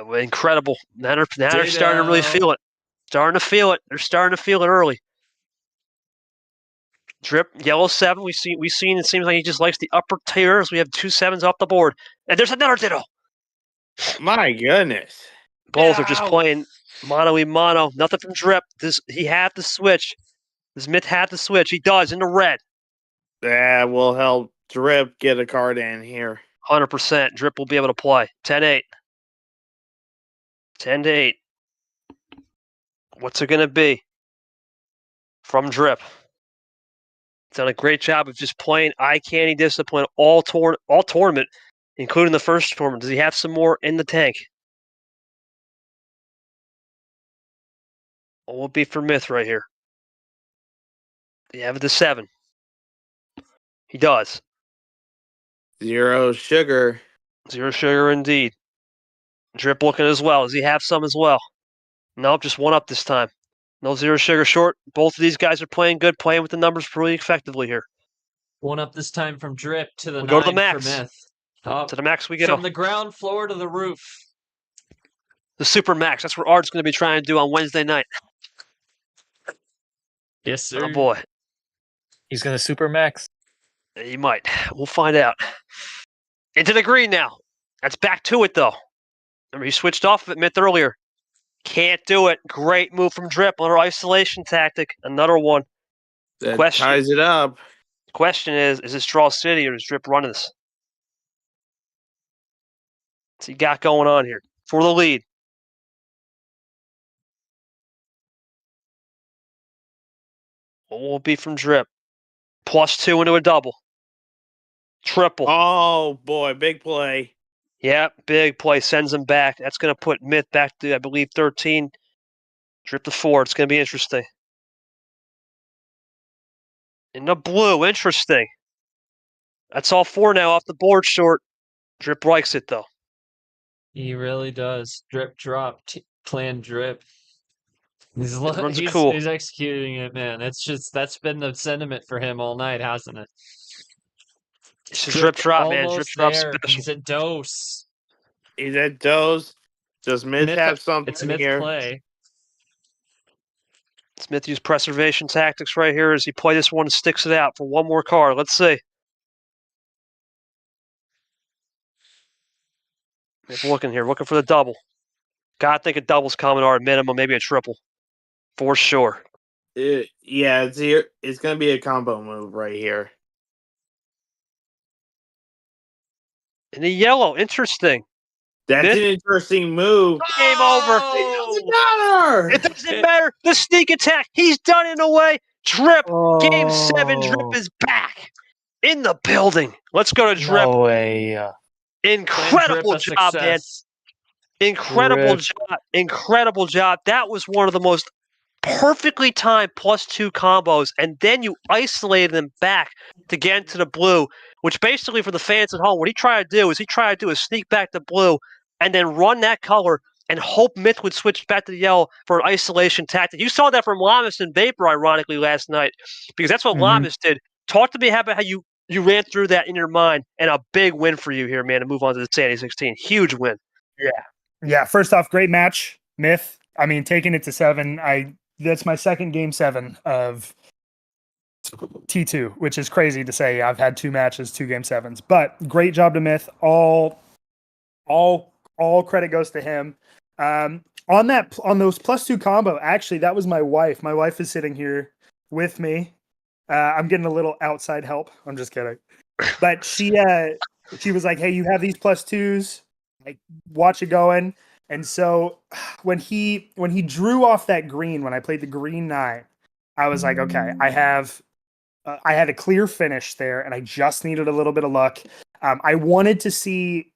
boy. Incredible. Now they're starting to really feel it. Starting to feel it. They're starting to feel it early. Drip, yellow 7. We've seen it seems like he just likes the upper tiers. We have 2 7s off the board. And there's another ditto. My goodness. Both are just playing mono-y-mono. Nothing from Drip. He had the switch. Does Myth have the switch? He does, in the red. That will help Drip get a card in here. 100%. Drip will be able to play. 10-8. 10-8. What's it going to be? From Drip. Done a great job of just playing eye candy discipline all tournament, including the first tournament. Does he have some more in the tank? What will be for Myth right here? Do you have the 7? He does. 0 sugar. 0 sugar indeed. Drip looking as well. Does he have some as well? Nope, just 1 up this time. No 0 sugar short. Both of these guys are playing good, playing with the numbers pretty effectively here. 1 up this time from Drip to the 9 go to the max. for Myth. Oh, To the max we go. from the ground floor to the roof. The super max. That's what Art's going to be trying to do on Wednesday night. Yes, sir. Oh boy, He's going to super max. he might. We'll find out. Into the green now. That's back to it though. Remember, he switched off of it Myth earlier. Can't do it. Great move from Drip on our isolation tactic. Another one. That Question. ties it up. Question is this Draw City or is Drip running this? What's he got going on here? For the lead. What will it be from Drip? +2 into a double. Triple. Oh boy, big play. Yep, big play. Sends him back. That's going to put Myth back to, I believe, 13. Drip to 4. It's going to be interesting. In the blue. Interesting. That's all 4 now off the board short. Drip likes it, though. He really does. Drip drop. Plan Drip. He's runs are cool. He's executing it, man. That's been the sentiment for him all night, hasn't it? It's a drip drop, man. Drip almost drop there. special. He's at dose. He's at dose. Does Myth have something It's Myth here? play. Smith used preservation tactics right here as he play this one and sticks it out for one more card. Let's see. If looking here, looking for the double. Gotta think a double's coming or a minimum, maybe a triple. For sure. Yeah, it's here. It's gonna be a combo move right here. In the yellow, interesting. That's Myth? an interesting move. Game over. It It doesn't matter. The sneak attack. He's done in a way. Drip. Game 7. Drip is back in the building. Let's go to Drip. No way. Incredible Plan Drip a job, man. success. Incredible Drip. job. Incredible job. That was one of the most perfectly timed +2 combos. And then you isolated them back to get into the blue, which basically for the fans at home, what he tried to do is sneak back to blue and then run that color and hope Myth would switch back to the yellow for an isolation tactic. You saw that from Lamas and Vapor, ironically, last night, because that's what Lamas did. Talk to me about how you ran through that in your mind, and a big win for you here, man, to move on to the Sandy 16. Huge win. Yeah. First off, great match, Myth. I mean, taking it to 7. That's my second game 7 of T2, which is crazy to say. I've had 2 matches, 2 game 7s, but great job to Myth. All credit goes to him. On those +2 combo, actually, that was my wife. My wife is sitting here with me. I'm getting a little outside help. I'm just kidding. But she was like, "Hey, you have these +2s. Like, watch it going." And so when he drew off that green, when I played the green 9, I was like, "Okay, I had a clear finish there, and I just needed a little bit of luck." I wanted to see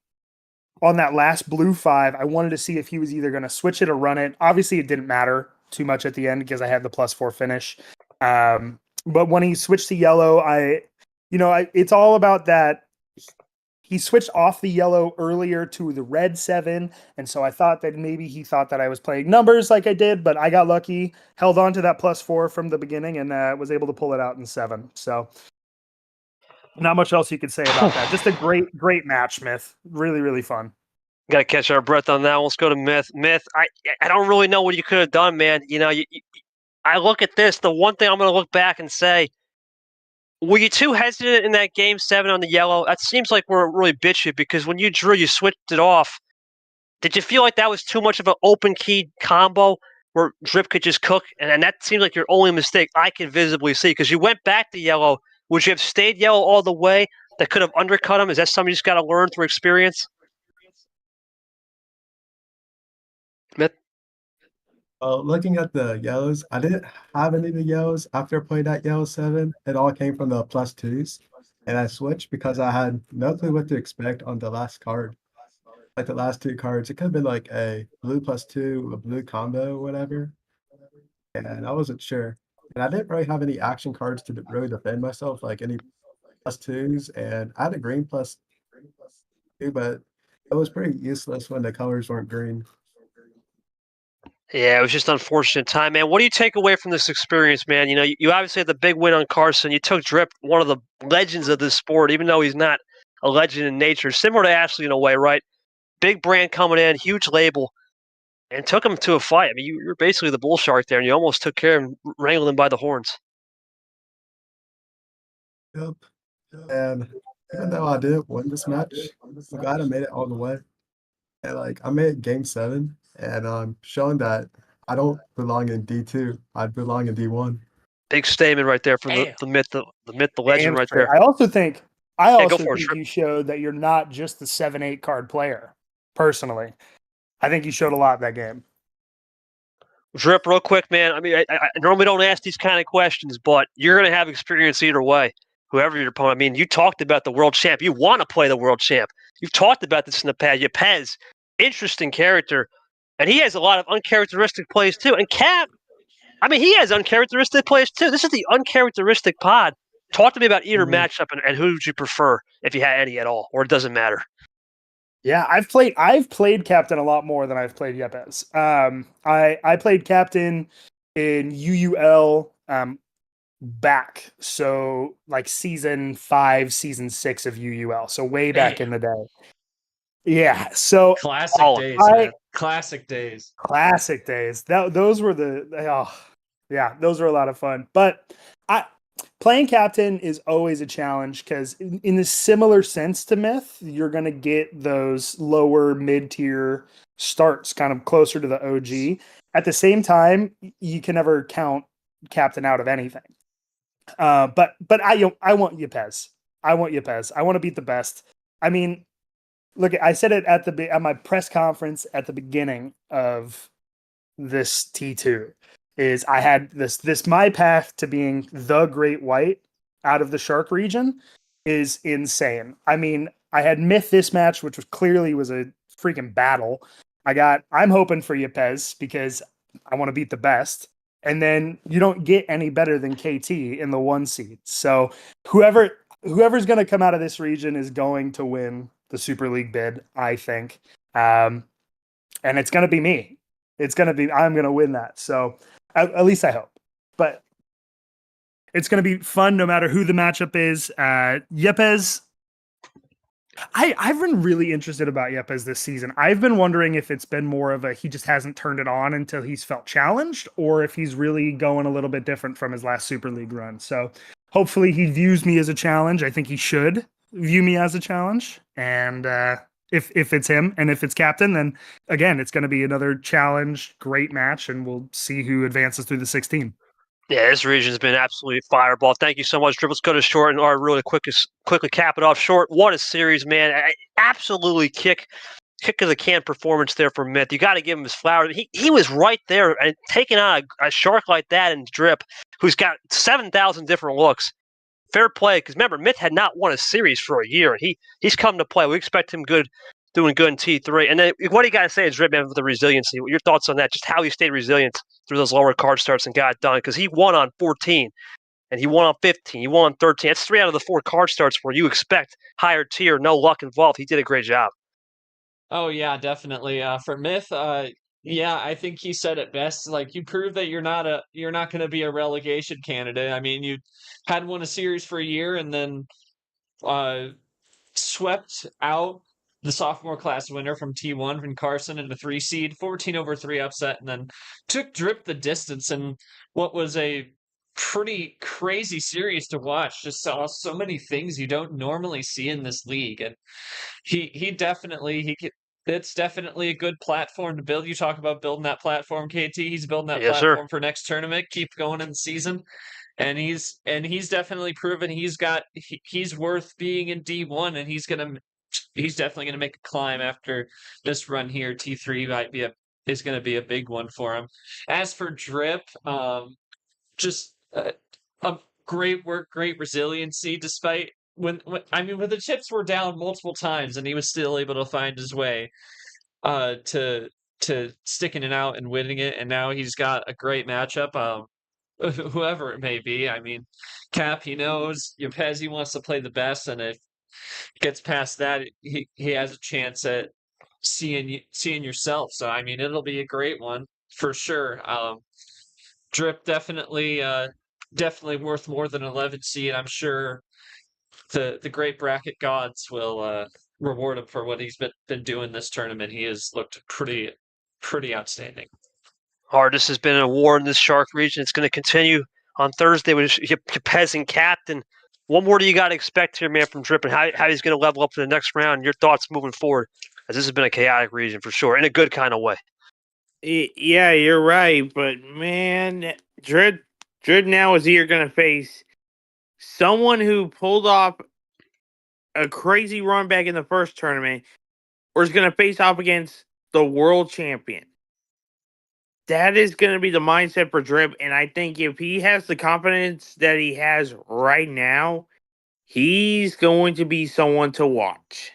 on that last blue 5. I wanted to see if he was either going to switch it or run it. Obviously, it didn't matter too much at the end because I had the +4 finish. But when he switched to yellow, it's all about that. He switched off the yellow earlier to the red 7, and so I thought that maybe he thought that I was playing numbers like I did, but I got lucky, held on to that +4 from the beginning, and was able to pull it out in 7. So not much else you could say about that. Just a great match, Myth. Really, really fun. Got to catch our breath on that. Let's go to Myth. Myth, I don't really know what you could have done, man. I look at this. The one thing I'm going to look back and say, were you too hesitant in that game 7 on the yellow? That seems like we're really bitchy because when you drew, you switched it off. Did you feel like that was too much of an open key combo where Drip could just cook? And that seems like your only mistake I can visibly see because you went back to yellow. Would you have stayed yellow all the way? That could have undercut him. Is that something you just got to learn through experience? Myth? Looking at the yellows, I didn't have any of the yellows after I played that yellow 7. It all came from the +2s. And I switched because I had no clue what to expect on the last card. Like the last 2 cards, it could have been like a blue +2, a blue combo, or whatever. And I wasn't sure. And I didn't really have any action cards to really defend myself, like any +2s. And I had a green +2, but it was pretty useless when the colors weren't green. Yeah, it was just unfortunate time, man. What do you take away from this experience, man? You obviously had the big win on Karson. You took Drip, one of the legends of this sport, even though he's not a legend in nature, similar to Ashley in a way, right? Big brand coming in, huge label, and took him to a fight. I mean, you're basically the bull shark there, and you almost took care of him, wrangled him by the horns. Yep. And even though I didn't win this match, I'm glad I made it all the way. And like I made game 7, and I'm showing that I don't belong in D2. I belong in D1. Big statement right there from the myth, the legend right there. I also think go for it, you showed that you're not just the 7-8 card player. Personally, I think you showed a lot that game. Drip, real quick, man. I mean, I normally don't ask these kind of questions, but you're going to have experience either way, whoever your opponent. I mean, you talked about the world champ. You want to play the world champ. You've talked about this in the past. Yepes, interesting character, and he has a lot of uncharacteristic plays too. And Cap, I mean, he has uncharacteristic plays too. This is the uncharacteristic pod. Talk to me about either matchup and who would you prefer if you had any at all, or it doesn't matter. Yeah, I've played Captain a lot more than I've played Yepes. I played Captain in UUL back, so like season 5, season 6 of UUL, so way back in the day. Yeah, so classic days, man. Classic days. Classic days. Those were those were a lot of fun. But playing Captain is always a challenge because in a similar sense to Myth, you're going to get those lower mid-tier starts kind of closer to the OG. At the same time, you can never count Captain out of anything. But I want Yepes. I want Yepes. I want to beat the best. I mean, look, I said it at my press conference at the beginning of this T2. Is I had this my path to being the great white out of the shark region is insane. I mean, I had Myth this match, which was clearly a freaking battle. I'm hoping for Yepes because I want to beat the best. And then you don't get any better than KT in the 1 seed. So whoever's going to come out of this region is going to win the Super League bid, I think. and it's going to be me. I'm going to win that. So at least I hope. But it's going to be fun no matter who the matchup is. Yepes, I've been really interested about Yepes this season. I've been wondering if it's been more of a he just hasn't turned it on until he's felt challenged, or if he's really going a little bit different from his last Super League run. So hopefully he views me as a challenge. I think he should view me as a challenge. And if it's him and if it's captain, then again, it's going to be another challenge, great match, and we'll see who advances through the 16. Yeah, this region's been absolutely fireball. Thank you so much, Drip. Let's go to Short and really quickly cap it off. Short, what a series, man. Absolutely kick of the can performance there for Myth. You got to give him his flowers. He was right there and taking on a shark like that in Drip, who's got 7,000 different looks. Fair play, because remember, Myth had not won a series for a year, and he's come to play. We expect him doing good in T3. And then what do you got to say is Drip, man, with the resiliency? Your thoughts on that, just how he stayed resilient through those lower card starts and got it done, because he won on 14, and he won on 15, he won on 13. That's 3 out of the 4 card starts where you expect higher tier, no luck involved. He did a great job. Oh yeah, definitely. For Myth, yeah, I think he said it best. Like, you prove that you're not going to be a relegation candidate. I mean, you had won a series for a year and then swept out the sophomore class winner from T1 from Karson in the 3 seed, 14-3 upset, and then took Drip the distance in what was a pretty crazy series to watch. Just saw so many things you don't normally see in this league, and it's definitely a good platform to build. You talk about building that platform, KT. He's building that Yes, platform sir. for next tournament. Keep going in the season. And he's definitely proven he's worth being in D1, and he's definitely gonna make a climb after this run here. T3 is gonna be a big one for him. As for Drip, just a great work, great resiliency, despite when the chips were down multiple times, and he was still able to find his way to sticking it out and winning it. And now he's got a great matchup. Whoever it may be. I mean, Cap, he knows Yepes, he wants to play the best, and if he gets past that, he has a chance at seeing yourself. So I mean, it'll be a great one for sure. Drip definitely worth more than 11 seed. I'm sure the great bracket gods will reward him for what he's been doing this tournament. He has looked pretty outstanding. Hard. This has been a war in this Shark region. It's going to continue on Thursday with Yepes and Captain. What more do you got to expect here, man, from Drip, and how he's going to level up for the next round? Your thoughts moving forward, as this has been a chaotic region for sure, in a good kind of way. Yeah, you're right, but man, Drip now is here going to face someone who pulled off a crazy run back in the first tournament, or is going to face off against the world champion. That is going to be the mindset for Drip, and I think if he has the confidence that he has right now, he's going to be someone to watch.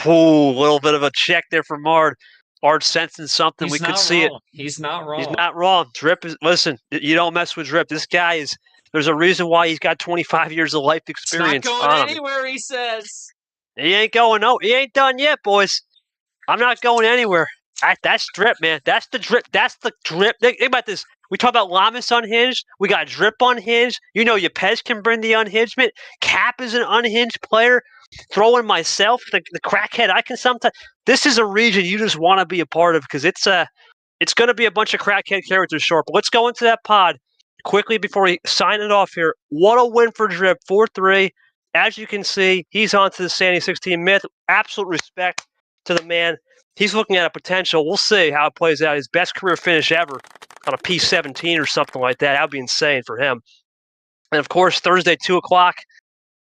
Ooh, a little bit of a check there from Ard. Ard sensing something. He's we not could see wrong. He's not wrong. He's not wrong. Drip is, listen, you don't mess with Drip. This guy is, there's a reason why he's got 25 years of life experience. It's not going anywhere, he says. He ain't going, no, he ain't done yet, boys. I'm not going anywhere. That's Drip, man. That's the Drip. That's the Drip. Think about this. We talk about Lamas unhinged. We got Drip unhinged. You know, Yepes can bring the unhingement. Cap is an unhinged player. Throw in myself, the crackhead. I can sometimes. This is a region you just want to be a part of, because it's going to be a bunch of crackhead characters short. But let's go into that pod quickly before we sign it off here. What a win for Drip, 4-3. As you can see, he's on to the Sandy 16 Myth. Absolute respect to the man. He's looking at a potential. We'll see how it plays out. His best career finish ever on a P17 or something like that. That would be insane for him. And, of course, Thursday, 2 o'clock.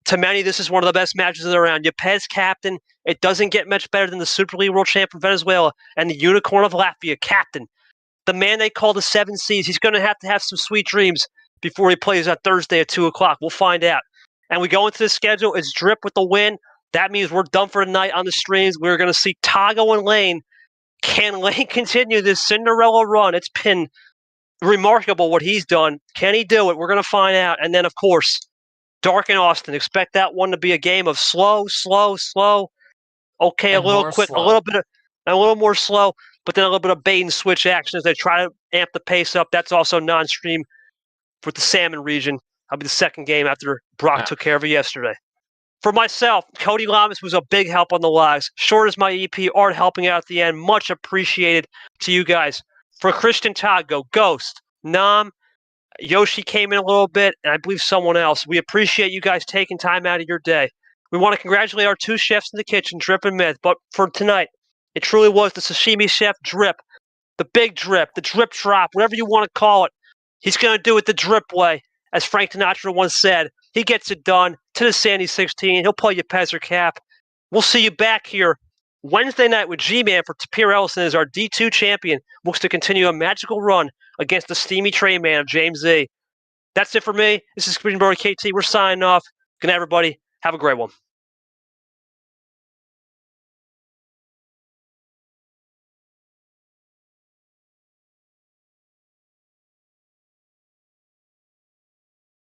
To many, this is one of the best matches of the round. Yepes captain. It doesn't get much better than the Super League world champ from Venezuela and the unicorn of Latvia captain. The man they call the 7 Seas. He's going to have some sweet dreams before he plays on Thursday at 2 o'clock. We'll find out. And we go into the schedule. It's Drip with the win. That means we're done for tonight on the streams. We're going to see Tago and Lane. Can Lane continue this Cinderella run? It's been remarkable what he's done. Can he do it? We're going to find out. And then, of course, Dark and Austin. Expect that one to be a game of slow. Okay, and a little quick, slow. and a little more slow, but then a little bit of bait and switch action as they try to amp the pace up. That's also non-stream for the Salmon region. That'll be the second game after Brock took care of it yesterday. For myself, Cody Lamas was a big help on the logs. Short as my EP, Art helping out at the end. Much appreciated to you guys. For Christian Tago, Ghost, Nam, Yoshi came in a little bit, and I believe someone else. We appreciate you guys taking time out of your day. We want to congratulate our 2 chefs in the kitchen, Drip and Myth. But for tonight, it truly was the sashimi chef, Drip. The big drip, the drip drop, whatever you want to call it. He's going to do it the drip way. As Frank Sinatra once said, he gets it done to the Sandy 16. He'll play you Pezzer Cap. We'll see you back here Wednesday night with G-Man for Tapir Ellison as our D2 champion looks to continue a magical run against the steamy train man of James Z. That's it for me. This is Green KT. We're signing off. Good night, everybody. Have a great one.